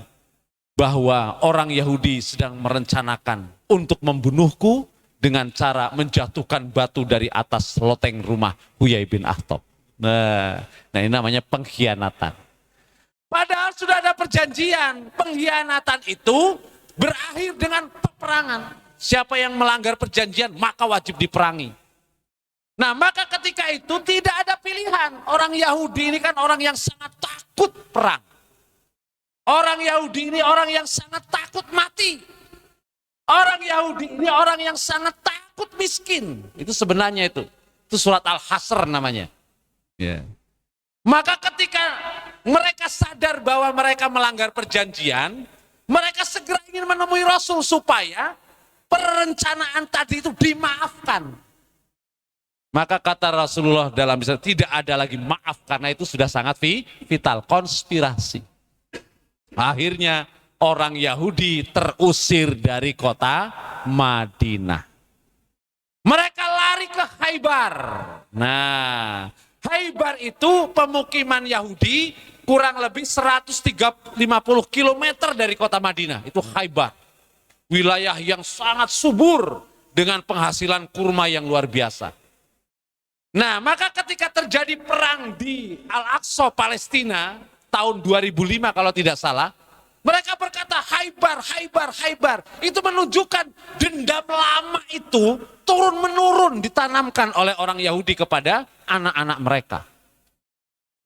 bahwa orang Yahudi sedang merencanakan untuk membunuhku dengan cara menjatuhkan batu dari atas loteng rumah Huyai bin Akhtab. Nah, ini namanya pengkhianatan. Padahal sudah ada perjanjian. Pengkhianatan itu berakhir dengan peperangan. Siapa yang melanggar perjanjian maka wajib diperangi. Nah, maka ketika itu tidak ada pilihan. Orang Yahudi ini kan orang yang sangat takut perang. Orang Yahudi ini orang yang sangat takut mati. Orang Yahudi ini orang yang sangat takut miskin. Itu sebenarnya itu. Itu surat Al-Hasr namanya. Yeah. Maka ketika mereka sadar bahwa mereka melanggar perjanjian, mereka segera ingin menemui Rasul supaya perencanaan tadi itu dimaafkan. Maka kata Rasulullah dalam Islam, tidak ada lagi maaf karena itu sudah sangat vital, konspirasi. Akhirnya orang Yahudi terusir dari kota Madinah. Mereka lari ke Khaybar. Nah, Khaybar itu pemukiman Yahudi kurang lebih 150 km dari kota Madinah. Itu Khaybar. Wilayah yang sangat subur dengan penghasilan kurma yang luar biasa. Nah, maka ketika terjadi perang di Al-Aqsa, Palestina, tahun 2005 kalau tidak salah, mereka berkata Khaybar, Khaybar, Khaybar. Itu menunjukkan dendam lama itu turun-menurun ditanamkan oleh orang Yahudi kepada anak-anak mereka.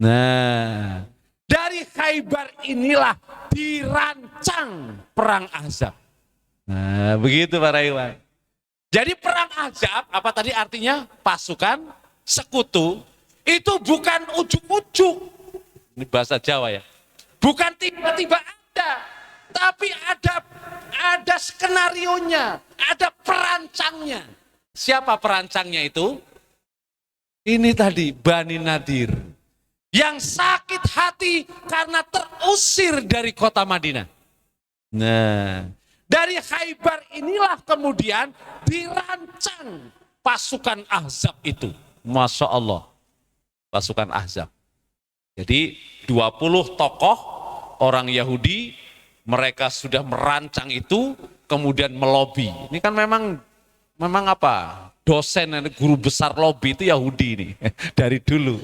Nah, dari Khaybar inilah dirancang perang Ahzab. Nah, begitu para ikhwan. Jadi perang Ahzab, apa tadi artinya? Pasukan sekutu, itu bukan ujuk-ujuk. Ini bahasa Jawa ya. Bukan tiba-tiba ada, tapi ada skenarionya, ada perancangnya. Siapa perancangnya itu? Ini tadi Bani Nadir. Yang sakit hati karena terusir dari kota Madinah. Nah, dari Khaybar inilah kemudian dirancang pasukan Ahzab itu. Masya Allah, pasukan Ahzab. Jadi 20 tokoh orang Yahudi, mereka sudah merancang itu, kemudian melobi. Ini kan memang apa? Dosen, guru besar lobi itu Yahudi ini dari dulu,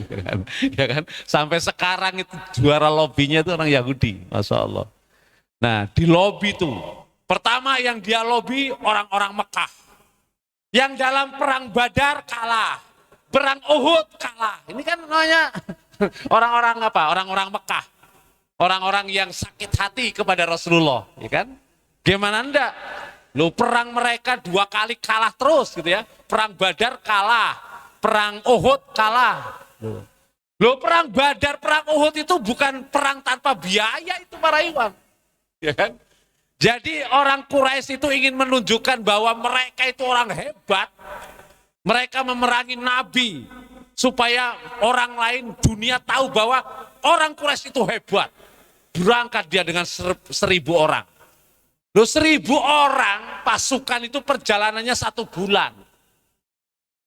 ya kan? Sampai sekarang itu juara lobinya itu orang Yahudi, Masya Allah. Nah, di lobi itu, pertama yang dia lobi orang-orang Mekah, yang dalam perang Badar kalah. Perang Uhud kalah. Ini kan namanya orang-orang apa? Orang-orang Mekah. Orang-orang yang sakit hati kepada Rasulullah, ya kan? Gimana enggak? Loh, perang mereka 2 kali kalah terus gitu ya. Perang Badar kalah, perang Uhud kalah. Loh, perang Badar, perang Uhud itu bukan perang tanpa biaya itu para ikhwan. Ya kan? Jadi orang Quraisy itu ingin menunjukkan bahwa mereka itu orang hebat. Mereka memerangi Nabi supaya orang lain dunia tahu bahwa orang Quraisy itu hebat. Berangkat dia dengan 1.000 orang. Loh, 1.000 orang pasukan itu perjalanannya 1 bulan.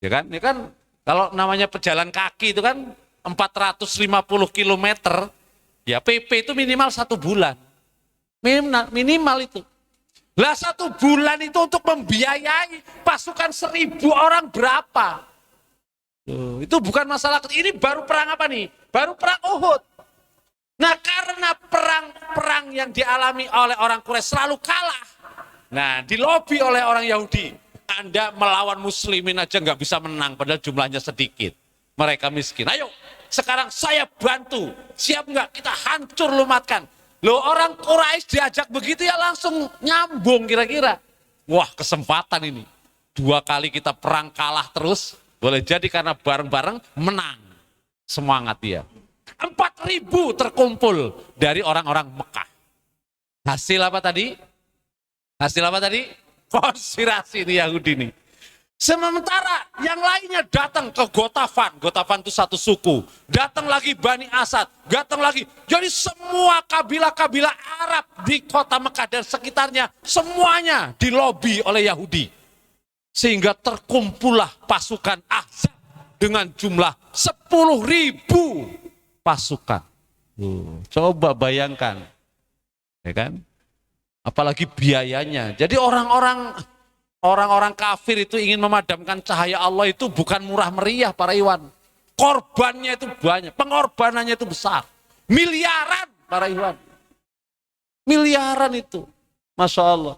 Ya kan? Ya kan kalau namanya pejalan kaki itu kan 450 km, ya PP itu minimal 1 bulan. Minimal itu. Lah 1 bulan itu untuk membiayai pasukan 1.000 orang berapa? Itu bukan masalah. Ini baru perang apa nih? Baru perang Uhud. Nah, karena perang yang dialami oleh orang Quraisy selalu kalah. Nah, dilobi oleh orang Yahudi. Anda melawan muslimin aja nggak bisa menang, padahal jumlahnya sedikit. Mereka miskin. Ayo, sekarang saya bantu. Siap nggak? Kita hancur lumatkan. Loh, orang Quraisy diajak begitu ya langsung nyambung kira-kira. Wah, kesempatan ini. 2 kali kita perang kalah terus. Boleh jadi karena bareng-bareng menang. Semangat dia. 4.000 terkumpul dari orang-orang Mekah. Hasil apa tadi? Hasil apa tadi? Konspirasi ini Yahudi ini. Sementara yang lainnya datang ke Gotafan. Gotafan itu satu suku. Datang lagi Bani Asad. Datang lagi. Jadi semua kabilah-kabilah Arab di kota Mekah dan sekitarnya semuanya dilobi oleh Yahudi. Sehingga terkumpullah pasukan Ahzab dengan jumlah 10.000 pasukan. Coba bayangkan, ya kan? Apalagi biayanya. Jadi orang-orang kafir itu ingin memadamkan cahaya Allah itu bukan murah meriah para ikhwan. Korbannya itu banyak, pengorbanannya itu besar. Miliaran para ikhwan. Miliaran itu. Masya Allah.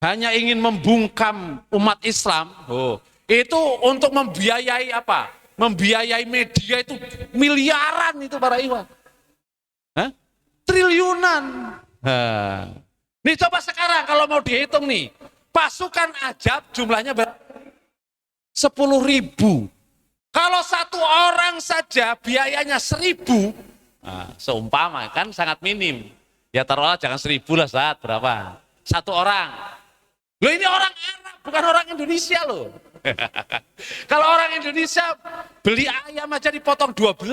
Hanya ingin membungkam umat Islam. Itu untuk membiayai apa? Membiayai media itu miliaran itu para ikhwan. Triliunan. Nih coba sekarang kalau mau dihitung nih. Pasukan Ahzab jumlahnya 10.000. Kalau 1 orang saja biayanya 1.000. Nah, seumpama kan sangat minim. Ya taruhlah jangan 1.000 lah saat berapa? 1 orang. Loh, ini orang Arab bukan orang Indonesia loh. Kalau orang Indonesia beli ayam aja dipotong 12.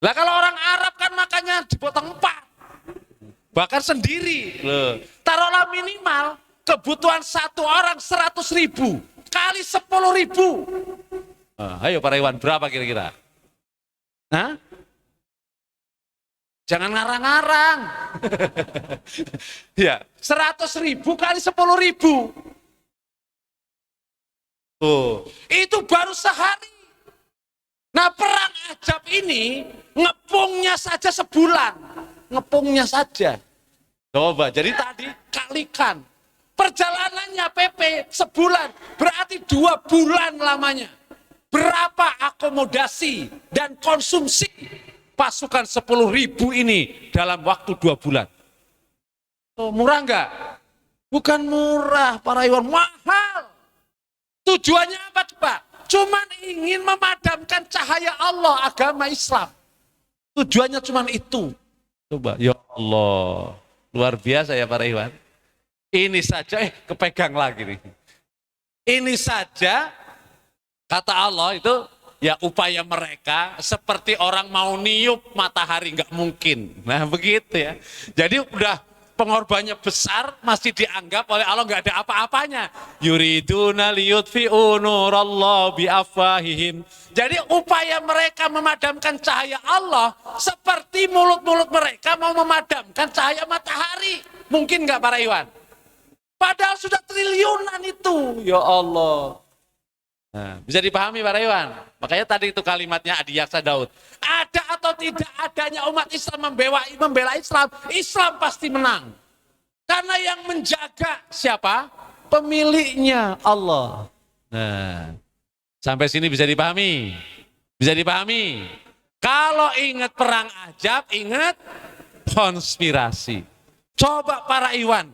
Lah kalau orang Arab kan makannya dipotong 4. Bahkan sendiri. Loh. Taruhlah minimal kebutuhan 1 orang 100.000 kali 10.000. Ayo para ikhwan, berapa kira-kira? Hah? Jangan ngarang-ngarang. Ya, 100.000 kali 10.000. Itu baru sehari. Nah, perang Ahzab ini ngepungnya saja sebulan. Ngepungnya saja. Coba, jadi tadi kalikan. Perjalanannya PP sebulan, berarti 2 bulan lamanya. Berapa akomodasi dan konsumsi pasukan 10.000 ini dalam waktu 2 bulan? Murah enggak? Bukan murah para ikhwan, mahal. Tujuannya apa coba? Cuman ingin memadamkan cahaya Allah, agama Islam. Tujuannya cuman itu. Coba, ya Allah, luar biasa ya para ikhwan. Ini saja, kepegang lagi nih. Ini saja, kata Allah itu, ya upaya mereka seperti orang mau niup matahari, nggak mungkin. Nah begitu ya. Jadi udah pengorbannya besar, masih dianggap oleh Allah nggak ada apa-apanya. Yuriduna liyutfi'u nurallah biafwahihim. Jadi upaya mereka memadamkan cahaya Allah seperti mulut-mulut mereka mau memadamkan cahaya matahari. Mungkin nggak para ikhwan? Padahal sudah triliunan itu, ya Allah. Nah, bisa dipahami para ikhwan? Makanya tadi itu kalimatnya Adi Yaksa Daud. Ada atau tidak adanya umat Islam membela Islam, Islam pasti menang. Karena yang menjaga siapa? Pemiliknya Allah. Nah, sampai sini bisa dipahami? Bisa dipahami? Kalau ingat perang Ahzab, ingat konspirasi. Coba para ikhwan.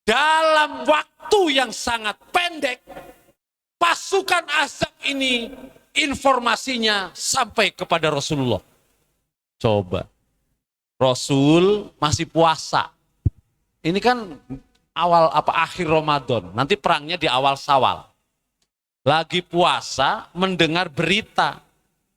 dalam waktu yang sangat pendek, pasukan Ahzab ini informasinya sampai kepada Rasulullah. Coba, Rasul masih puasa. Ini kan akhir Ramadan, nanti perangnya di awal Syawal. Lagi puasa mendengar berita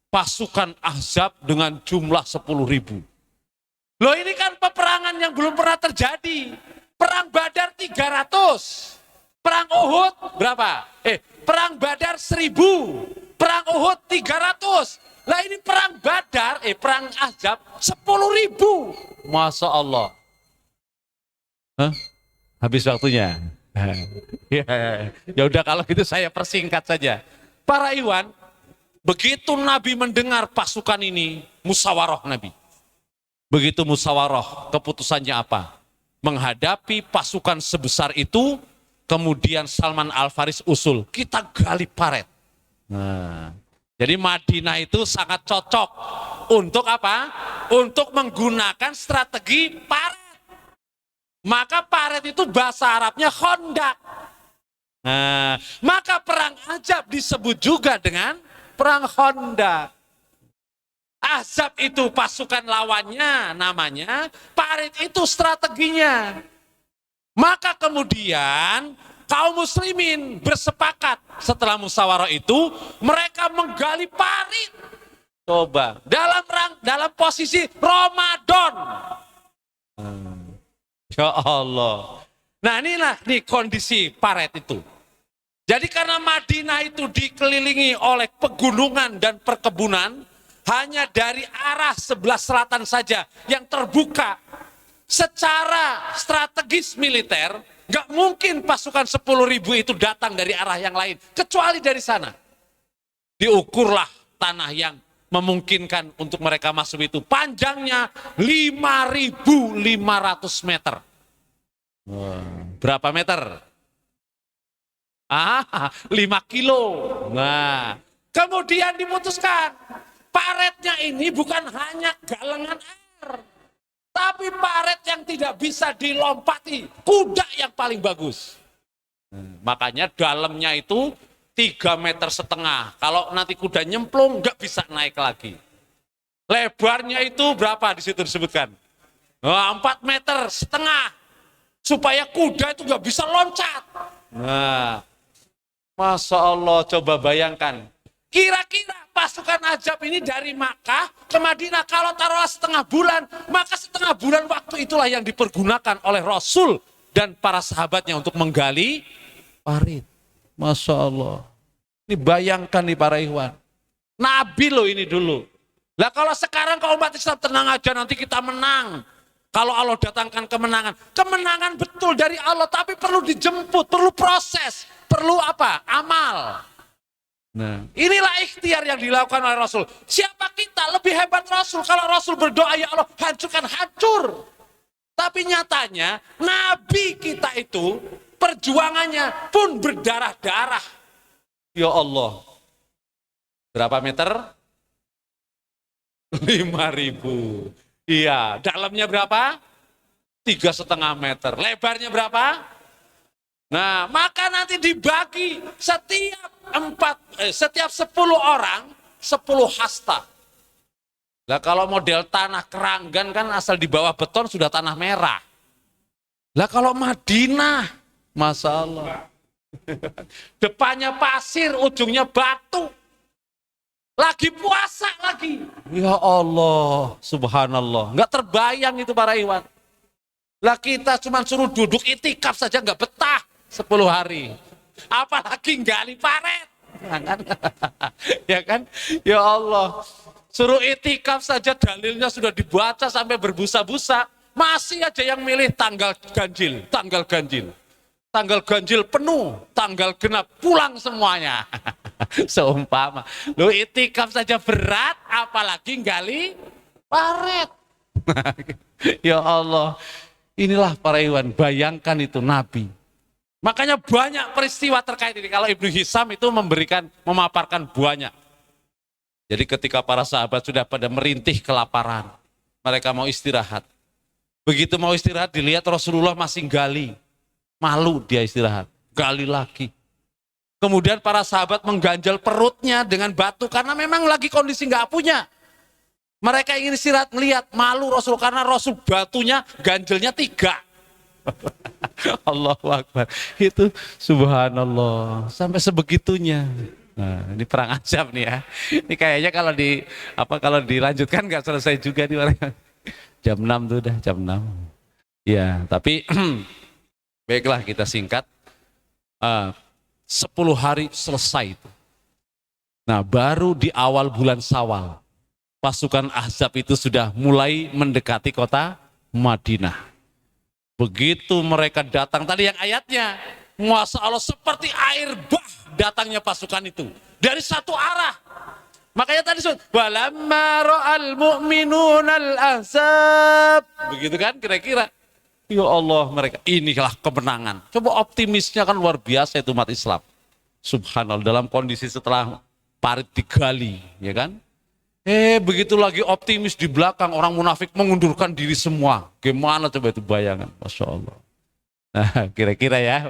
pasukan Ahzab dengan jumlah 10.000. Loh, ini kan peperangan yang belum pernah terjadi. Perang Badar 300. Perang Uhud berapa? Perang Badar 1.000. Perang Uhud 300. Lah ini perang Badar, perang Ahzab 10.000. Masya Allah. Hah? Habis waktunya. Ya udah, kalau gitu saya persingkat saja. Para Iwan, begitu Nabi mendengar pasukan ini, musyawarah Nabi. Begitu musyawarah, keputusannya apa? Menghadapi pasukan sebesar itu, kemudian Salman Al-Faris usul, kita gali paret. Nah, jadi Madinah itu sangat cocok untuk apa? Untuk menggunakan strategi paret. Maka paret itu bahasa Arabnya Khandaq. Nah, maka perang Ahzab disebut juga dengan perang Khandaq. Ahzab itu pasukan lawannya namanya, paret itu strateginya. Maka kemudian kaum muslimin bersepakat setelah musyawarah itu, mereka menggali parit. Coba, dalam posisi Ramadan. Ya Allah. Nah, inilah kondisi paret itu. Jadi karena Madinah itu dikelilingi oleh pegunungan dan perkebunan, hanya dari arah sebelah selatan saja yang terbuka. Secara strategis militer, nggak mungkin pasukan 10.000 itu datang dari arah yang lain, kecuali dari sana. Diukurlah tanah yang memungkinkan untuk mereka masuk itu. Panjangnya 5.500 meter. Berapa meter? 5 kilo. Nah, kemudian diputuskan, paretnya ini bukan hanya galengan air, tapi paret yang tidak bisa dilompati, kuda yang paling bagus. Makanya dalamnya itu 3,5 meter. Kalau nanti kuda nyemplung, nggak bisa naik lagi. Lebarnya itu berapa di situ disebutkan? 4,5 meter. Supaya kuda itu nggak bisa loncat. Nah, Masya Allah, coba bayangkan. Kira-kira pasukan Ahzab ini dari Makkah ke Madinah, kalau taruhlah setengah bulan, maka setengah bulan waktu itulah yang dipergunakan oleh Rasul dan para sahabatnya untuk menggali parit. Masya Allah. Ini bayangkan nih para ikhwan. Nabi loh ini dulu. Lah kalau sekarang kalau umat Islam tenang aja, nanti kita menang. Kalau Allah datangkan kemenangan, kemenangan betul dari Allah, tapi perlu dijemput, perlu proses, perlu apa? Amal. Nah, inilah ikhtiar yang dilakukan oleh Rasul. Siapa kita? Lebih hebat Rasul. Kalau Rasul berdoa, ya Allah, hancurkan, hancur. Tapi nyatanya, Nabi kita itu, perjuangannya pun berdarah-darah. Ya Allah. Berapa meter? 5.000. Iya, dalamnya berapa? 3,5 meter. Lebarnya berapa? Nah, maka nanti dibagi setiap 10 orang 10 hasta. Lah kalau model tanah Keranggan kan asal di bawah beton sudah tanah merah. Lah kalau Madinah, Masya Allah. Depannya pasir, ujungnya batu. Lagi puasa lagi. Ya Allah, subhanallah. Nggak terbayang itu para iwan. Lah kita cuma suruh duduk itikaf saja nggak betah 10 hari. Apalagi gali paret. Ya kan? Ya Allah. Suruh itikaf saja dalilnya sudah dibaca sampai berbusa-busa. Masih aja yang milih tanggal ganjil. Tanggal ganjil. Tanggal ganjil penuh, tanggal genap pulang semuanya. Seumpama. Lu itikaf saja berat, apalagi gali paret. Ya Allah. Inilah para iwan, bayangkan itu Nabi. Makanya banyak peristiwa terkait ini. Kalau Ibnu Hisam itu memaparkan banyak. Jadi ketika para sahabat sudah pada merintih kelaparan, mereka mau istirahat. Begitu mau istirahat, dilihat Rasulullah masih gali. Malu dia istirahat, gali lagi. Kemudian para sahabat mengganjal perutnya dengan batu karena memang lagi kondisi nggak punya. Mereka ingin istirahat, melihat malu Rasul karena Rasul batunya ganjelnya 3. Allahu Akbar. Itu subhanallah sampai sebegitunya. Nah, ini perang azab nih ya. Ini kayaknya kalau dilanjutkan nggak selesai juga nih orang. Jam 6 tuh udah jam 6. Ya, tapi baiklah kita singkat. 10 hari selesai itu. Nah, baru di awal bulan Syawal pasukan Ahzab itu sudah mulai mendekati kota Madinah. Begitu mereka datang, tadi yang ayatnya, Masya Allah seperti air bah datangnya pasukan itu. Dari satu arah. Makanya tadi walamma ra'al mu'minuna al-ahzab. Begitu kan kira-kira. Ya Allah mereka, inilah kemenangan. Coba optimisnya kan luar biasa itu umat Islam. Subhanallah dalam kondisi setelah parit digali, ya kan? Begitu lagi optimis di belakang orang munafik mengundurkan diri semua. Gimana coba itu bayangan, Masya Allah. Nah kira-kira ya.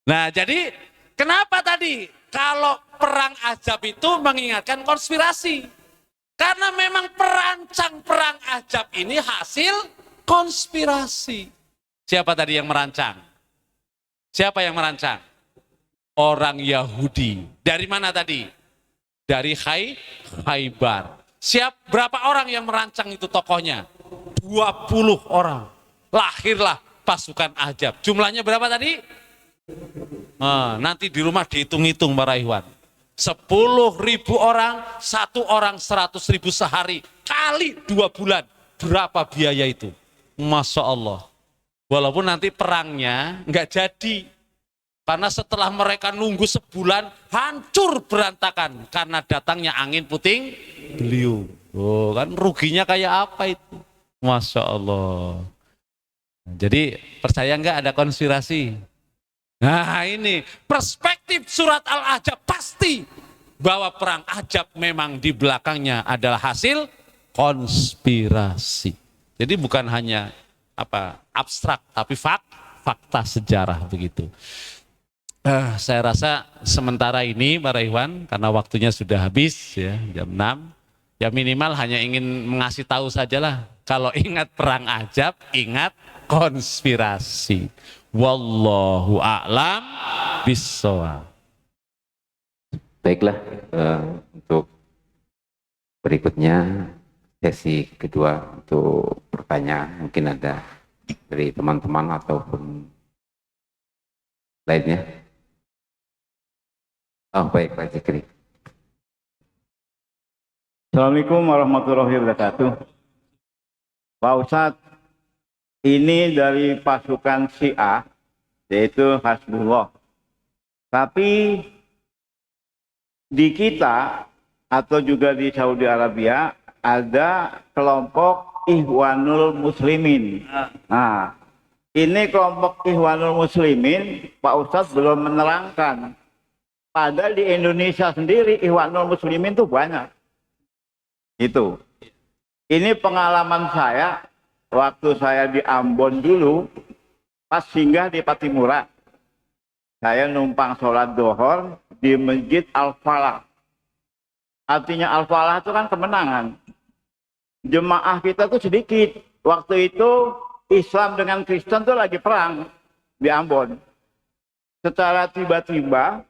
Nah jadi kenapa tadi kalau perang Ahzab itu mengingatkan konspirasi? Karena memang perancang perang Ahzab ini hasil konspirasi. Siapa tadi yang merancang? Siapa yang merancang? Orang Yahudi. Dari mana tadi? Dari Khaybar. Berapa orang yang merancang itu tokohnya? 20 orang. Lahirlah pasukan Ahzab. Jumlahnya berapa tadi? Nanti di rumah dihitung-hitung para ikhwan. 10.000 orang, 1 orang 100.000 sehari. Kali 2 bulan. Berapa biaya itu? Masya Allah. Walaupun nanti perangnya nggak jadi. Karena setelah mereka nunggu sebulan, hancur berantakan. Karena datangnya angin puting beliung. Oh, kan ruginya kayak apa itu? Masya Allah. Jadi percaya nggak ada konspirasi? Nah ini perspektif surat Al-Ahzab pasti bahwa perang Ahzab memang di belakangnya adalah hasil konspirasi. Jadi bukan hanya abstrak, tapi fakta sejarah begitu. Saya rasa sementara ini para ikhwan karena waktunya sudah habis ya jam 6. Ya minimal hanya ingin mengasih tahu sajalah. Kalau ingat perang Ahzab, ingat konspirasi. Wallahu a'lam bissawab. Baiklah, untuk berikutnya sesi kedua untuk pertanyaan mungkin ada dari teman-teman ataupun lainnya. Oh baik Pak Zikri. Assalamualaikum warahmatullahi wabarakatuh. Pak Ustadz, ini dari pasukan Syiah, yaitu Hizbullah. Tapi di kita atau juga di Saudi Arabia ada kelompok Ikhwanul Muslimin. Nah, ini kelompok Ikhwanul Muslimin, Pak Ustadz belum menerangkan. Padahal di Indonesia sendiri Ikhwanul Muslimin itu banyak. Itu. Ini pengalaman saya waktu saya di Ambon dulu, pas singgah di Patimura. Saya numpang sholat duhur di Masjid Al-Falah. Artinya Al-Falah itu kan kemenangan. Jemaah kita tuh sedikit. Waktu itu Islam dengan Kristen tuh lagi perang di Ambon. Secara tiba-tiba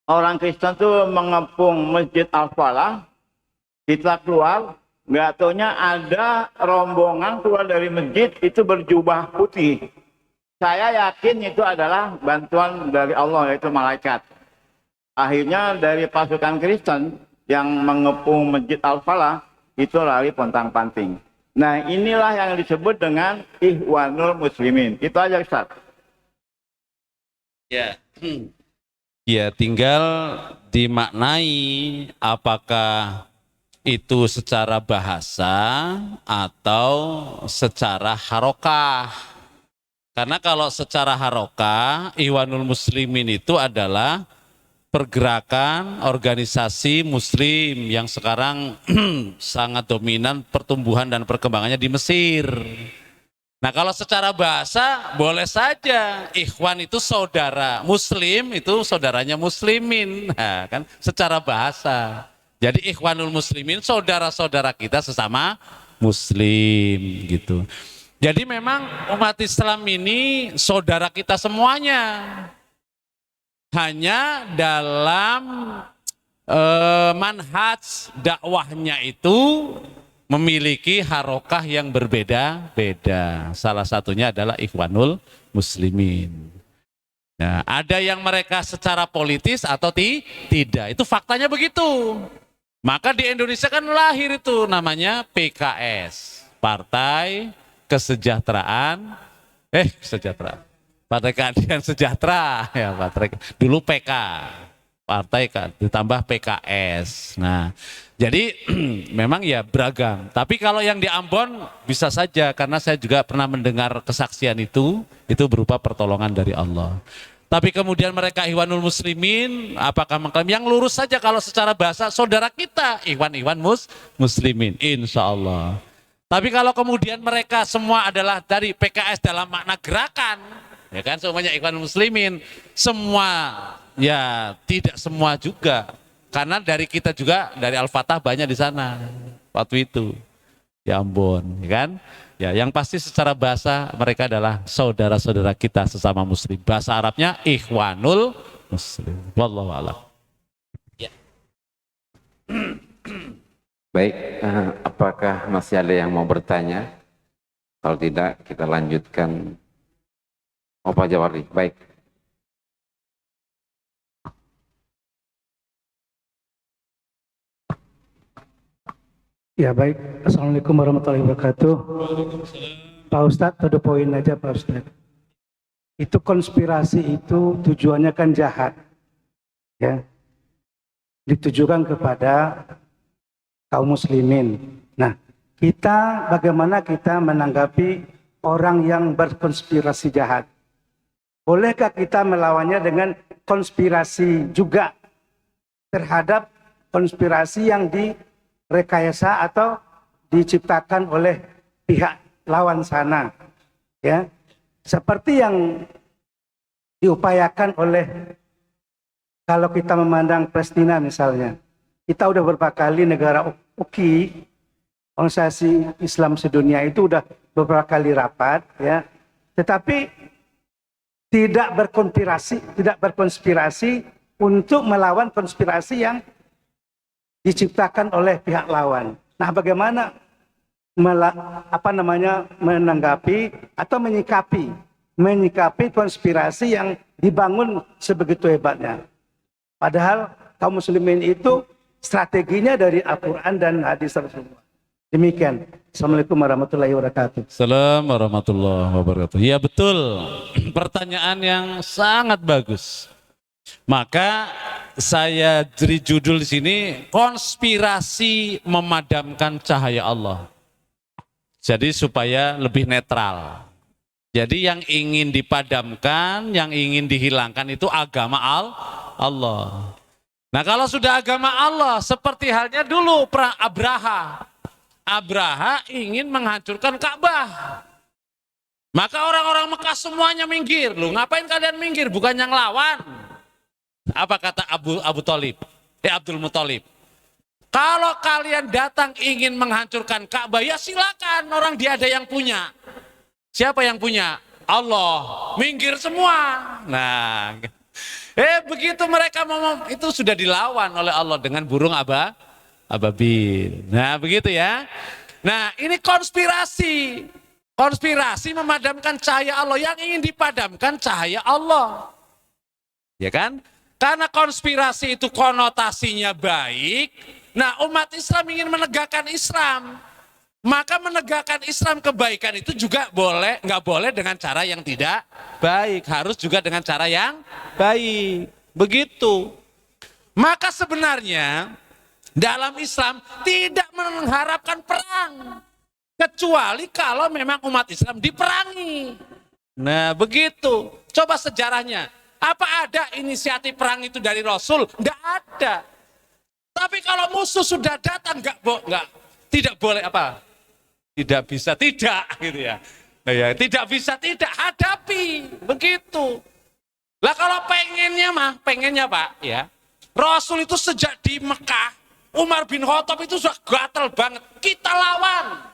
orang Kristen tuh mengepung Masjid Al-Falah. Kita keluar, nggak taunya ada rombongan keluar dari masjid itu berjubah putih. Saya yakin itu adalah bantuan dari Allah, yaitu malaikat. Akhirnya dari pasukan Kristen yang mengepung Masjid Al-Falah itu lari pontang-panting. Nah inilah yang disebut dengan Ikhwanul Muslimin. Itu aja Ustaz. Ya. Ya tinggal dimaknai apakah itu secara bahasa atau secara harokah. Karena kalau secara harokah, Ikhwanul Muslimin itu adalah pergerakan organisasi muslim yang sekarang sangat dominan pertumbuhan dan perkembangannya di Mesir. Nah kalau secara bahasa boleh saja, ikhwan itu saudara, muslim itu saudaranya muslimin, nah, kan secara bahasa. Jadi ikhwanul muslimin saudara-saudara kita sesama muslim gitu. Jadi memang umat Islam ini saudara kita semuanya. Hanya dalam manhaj dakwahnya itu memiliki harokah yang berbeda-beda. Salah satunya adalah ikhwanul muslimin. Nah, ada yang mereka secara politis atau tidak. Itu faktanya begitu. Maka di Indonesia kan lahir itu namanya PKS. Partai Kesejahteraan. Partai Keadilan Sejahtera. Ya, dulu PK. Partai ditambah PKS. Nah, jadi memang ya beragam. Tapi kalau yang di Ambon bisa saja karena saya juga pernah mendengar kesaksian itu berupa pertolongan dari Allah. Tapi kemudian mereka ikhwanul muslimin, apakah mengklaim yang lurus saja kalau secara bahasa saudara kita ikhwan muslimin, insya Allah. Tapi kalau kemudian mereka semua adalah dari PKS dalam makna gerakan, ya kan semuanya ikhwanul muslimin, semua ya tidak semua juga. Karena dari kita juga, dari Al-Fatah banyak di sana waktu itu di Ambon, ya kan? Ya, yang pasti secara bahasa mereka adalah saudara-saudara kita sesama muslim. Bahasa Arabnya ikhwanul muslim. Wallahu a'lam. Ya. Baik, apakah masih ada yang mau bertanya? Kalau tidak, kita lanjutkan. Pak Jawardi, baik. Ya baik, Assalamualaikum warahmatullahi wabarakatuh. Pak Ustadz, to the point aja Pak Ustadz. Itu konspirasi itu tujuannya kan jahat, ya, ditujukan kepada kaum muslimin. Nah, bagaimana kita menanggapi orang yang berkonspirasi jahat? Bolehkah kita melawannya dengan konspirasi juga terhadap konspirasi yang direkayasa atau diciptakan oleh pihak lawan sana, ya, seperti yang diupayakan oleh, kalau kita memandang Palestina misalnya, kita udah beberapa kali negara UKI, organisasi Islam sedunia itu udah beberapa kali rapat, ya, tetapi tidak berkonspirasi untuk melawan konspirasi yang diciptakan oleh pihak lawan. Nah, bagaimana menanggapi atau menyikapi konspirasi yang dibangun sebegitu hebatnya? Padahal kaum muslimin itu strateginya dari Al-Quran dan hadis Rasulullah. Demikian. Assalamualaikum warahmatullahi wabarakatuh. Assalamualaikum warahmatullahi wabarakatuh. Ya betul, pertanyaan yang sangat bagus. Maka saya beri judul di sini, konspirasi memadamkan cahaya Allah. Jadi supaya lebih netral. Jadi yang ingin dipadamkan, yang ingin dihilangkan itu agama Allah. Nah kalau sudah agama Allah, seperti halnya dulu perang Abraha. Abraha ingin menghancurkan Ka'bah. Maka orang-orang Mekah semuanya minggir. Loh, ngapain kalian minggir? Bukan yang lawan. Apa kata Abdul Muthalib? Kalau kalian datang ingin menghancurkan Ka'bah, ya silakan, orang dia ada yang punya. Siapa yang punya? Allah. Minggir semua. Nah, begitu mereka ngomong, itu sudah dilawan oleh Allah dengan burung ababil. Nah, begitu ya. Nah, ini konspirasi. Konspirasi memadamkan cahaya Allah. Yang ingin dipadamkan cahaya Allah. Ya kan? Karena konspirasi itu konotasinya baik, nah umat Islam ingin menegakkan Islam, maka menegakkan Islam kebaikan itu juga nggak boleh dengan cara yang tidak baik, harus juga dengan cara yang baik, begitu. Maka sebenarnya dalam Islam tidak mengharapkan perang, kecuali kalau memang umat Islam diperangi. Nah begitu, coba sejarahnya. Apa ada inisiatif perang itu dari Rasul? Enggak ada. Tapi kalau musuh sudah datang, tidak boleh apa? Tidak bisa, tidak gitu ya. Nah, ya, tidak bisa tidak hadapi, begitu. Lah kalau pengennya Pak, ya. Rasul itu sejak di Mekah, Umar bin Khattab itu sudah gatel banget. Kita lawan.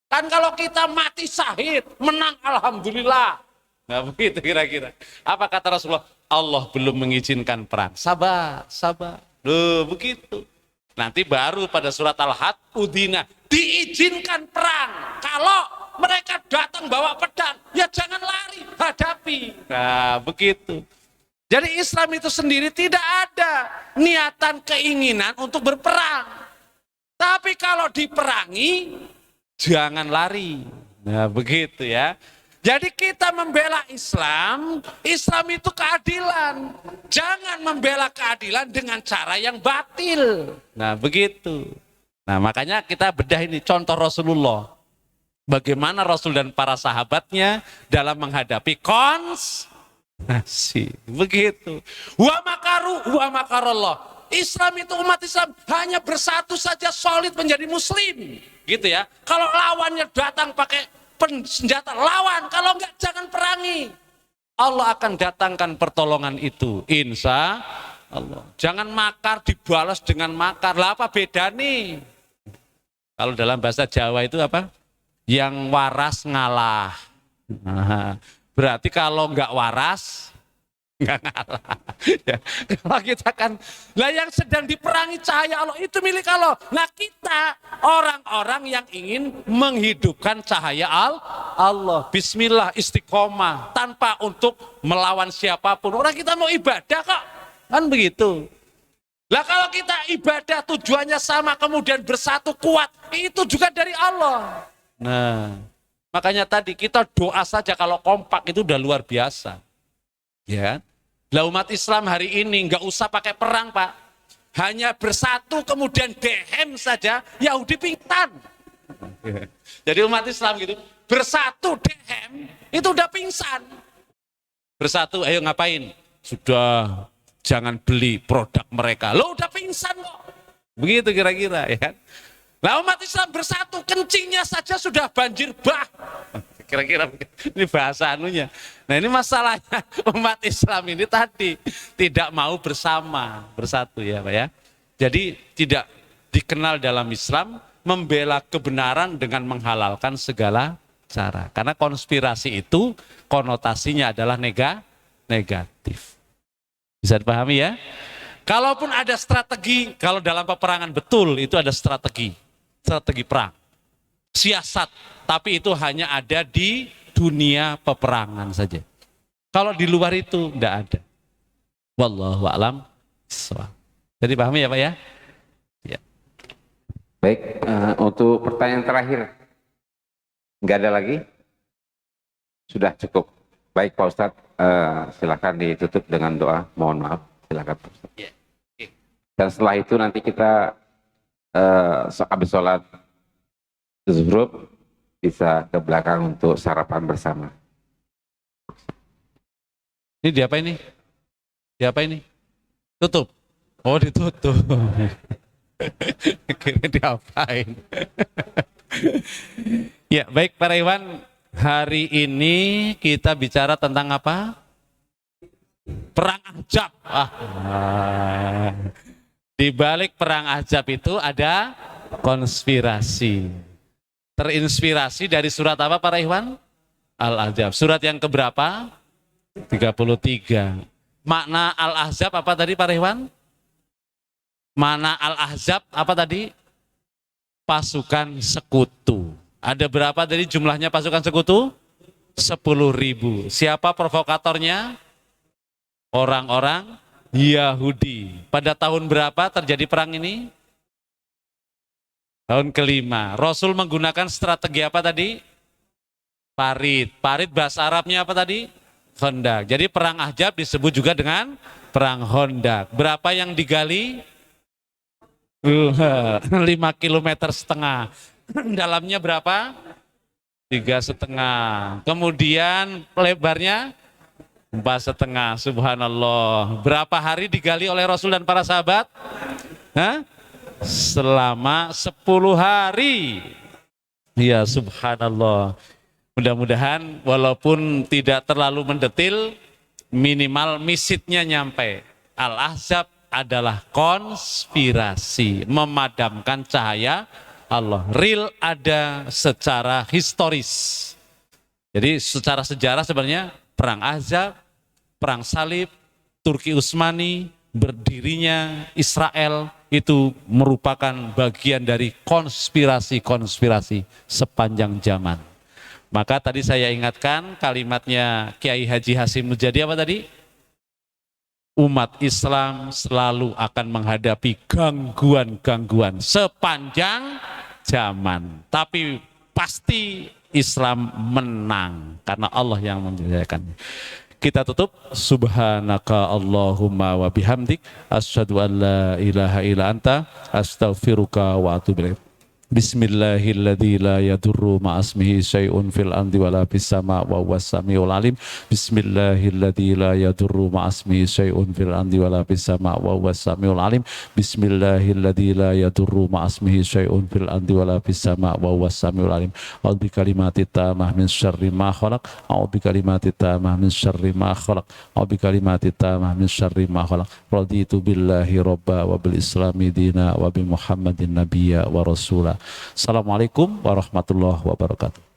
Kan kalau kita mati syahid, menang alhamdulillah. Nah begitu kira-kira. Apa kata Rasulullah? Allah belum mengizinkan perang. Sabar, sabar. Loh begitu. Nanti baru pada surat Al-Had, udina. Diizinkan perang. Kalau mereka datang bawa pedang, ya jangan lari, hadapi. Nah begitu. Jadi Islam itu sendiri tidak ada niatan keinginan untuk berperang. Tapi kalau diperangi, jangan lari. Nah begitu ya. Jadi kita membela Islam, Islam itu keadilan. Jangan membela keadilan dengan cara yang batil. Nah begitu. Nah makanya kita bedah ini contoh Rasulullah. Bagaimana Rasul dan para sahabatnya dalam menghadapi konspirasi. Begitu. Wa makarallah. Islam itu umat Islam hanya bersatu saja solid menjadi muslim. Gitu ya. Kalau lawannya datang pakai senjata, lawan. Kalau enggak jangan perangi. Allah akan datangkan pertolongan itu. Insya Allah. Jangan makar dibalas dengan makar. Lah apa beda nih? Kalau dalam bahasa Jawa itu apa? Yang waras ngalah. Nah, berarti kalau enggak waras, enggak ngalah. Ya, kalau kita kan, lah yang sedang diperangi cahaya Allah itu milik Allah. Nah kita orang-orang yang ingin menghidupkan cahaya Allah. Bismillah, istiqomah, tanpa untuk melawan siapapun. Orang kita mau ibadah kok, kan begitu. Lah kalau kita ibadah tujuannya sama kemudian bersatu kuat, itu juga dari Allah. Nah, makanya tadi kita doa saja kalau kompak itu udah luar biasa. Ya. Lah umat Islam hari ini nggak usah pakai perang Pak. Hanya bersatu kemudian dehem saja, Yahudi pingsan. Jadi umat Islam gitu, bersatu dehem, itu udah pingsan. Bersatu, ayo ngapain? Sudah, jangan beli produk mereka. Lo udah pingsan kok. Begitu kira-kira ya. Lah umat Islam bersatu, kencingnya saja sudah banjir bah. Kira-kira ini bahasa anunya. Nah ini masalahnya umat Islam ini tadi tidak mau bersatu ya Pak ya. Jadi tidak dikenal dalam Islam membela kebenaran dengan menghalalkan segala cara. Karena konspirasi itu konotasinya adalah negatif. Bisa dipahami ya? Kalaupun ada strategi, kalau dalam peperangan betul itu ada strategi perang. Siasat, tapi itu hanya ada di dunia peperangan saja. Kalau di luar itu tidak ada. Wallahu a'lam bishawab. Jadi pahami ya Pak ya? Ya. Baik, untuk pertanyaan terakhir, nggak ada lagi? Sudah cukup. Baik Pak Ustadz, silakan ditutup dengan doa. Mohon maaf, silakan Pak Ustadz. Ya. Okay. Dan setelah itu nanti kita habis sholat zuhur bisa ke belakang untuk sarapan bersama. Ini diapa ini? Diapa ini? Tutup. Oh ditutup. Kira diapain? Ya baik Pak Iwan, hari ini kita bicara tentang apa? Perang Ahzab. Di balik perang Ahzab itu ada konspirasi. Terinspirasi dari surat apa Pak Iwan? Al-Ahzab. Surat yang keberapa? 33. Makna Al-Ahzab apa tadi Pak Iwan? Makna Al-Ahzab apa tadi? Pasukan sekutu. Ada berapa dari jumlahnya pasukan sekutu? 10.000. Siapa provokatornya? Orang-orang Yahudi. Pada tahun berapa terjadi perang ini? Tahun kelima. Rasul menggunakan strategi apa tadi? Parit. Parit bahasa Arabnya apa tadi? Khandaq. Jadi perang Ahzab disebut juga dengan perang Khandaq. Berapa yang digali? 5,5 kilometer. Dalamnya berapa? 3,5. Kemudian lebarnya 4,5. Subhanallah. Berapa hari digali oleh Rasul dan para sahabat? Hah? Selama 10 hari. Ya subhanallah. Mudah-mudahan walaupun tidak terlalu mendetil, minimal misitnya nyampe. Al-Ahzab adalah konspirasi memadamkan cahaya Allah. Real ada secara historis. Jadi secara sejarah sebenarnya perang Ahzab, perang Salib, Turki Utsmani, berdirinya Israel itu merupakan bagian dari konspirasi-konspirasi sepanjang zaman. Maka tadi saya ingatkan kalimatnya Kiai Haji Hasyim Mujadi apa tadi? Umat Islam selalu akan menghadapi gangguan-gangguan sepanjang zaman. Tapi pasti Islam menang karena Allah yang menjadikannya. Kita tutup. Subhanaka Allahumma wa bihamdik asyhadu an la ilaha illa anta astaghfiruka wa atubu ilaik. Bismillahilladzi la yadurru ma'asmihi syai'un fil ardi wala fis sama' wa huwas samiul alim. Bismillahilladzi la yadurru ma'asmihi syai'un fil ardi wala fis sama' wa huwas samiul alim. Bismillahilladzi la yadurru ma'asmihi syai'un fil ardi wala fis sama' wa huwas samiul alim. A'udzu bikalimati tammah min syarri ma khalaq. A'udzu bikalimati tammah min syarri ma khalaq. A'udzu bikalimati tammah min syarri ma khalaq. Raditu billahi robba wa bil islami dina wa bi Muhammadin nabiyya wa rasula. Assalamualaikum warahmatullahi wabarakatuh.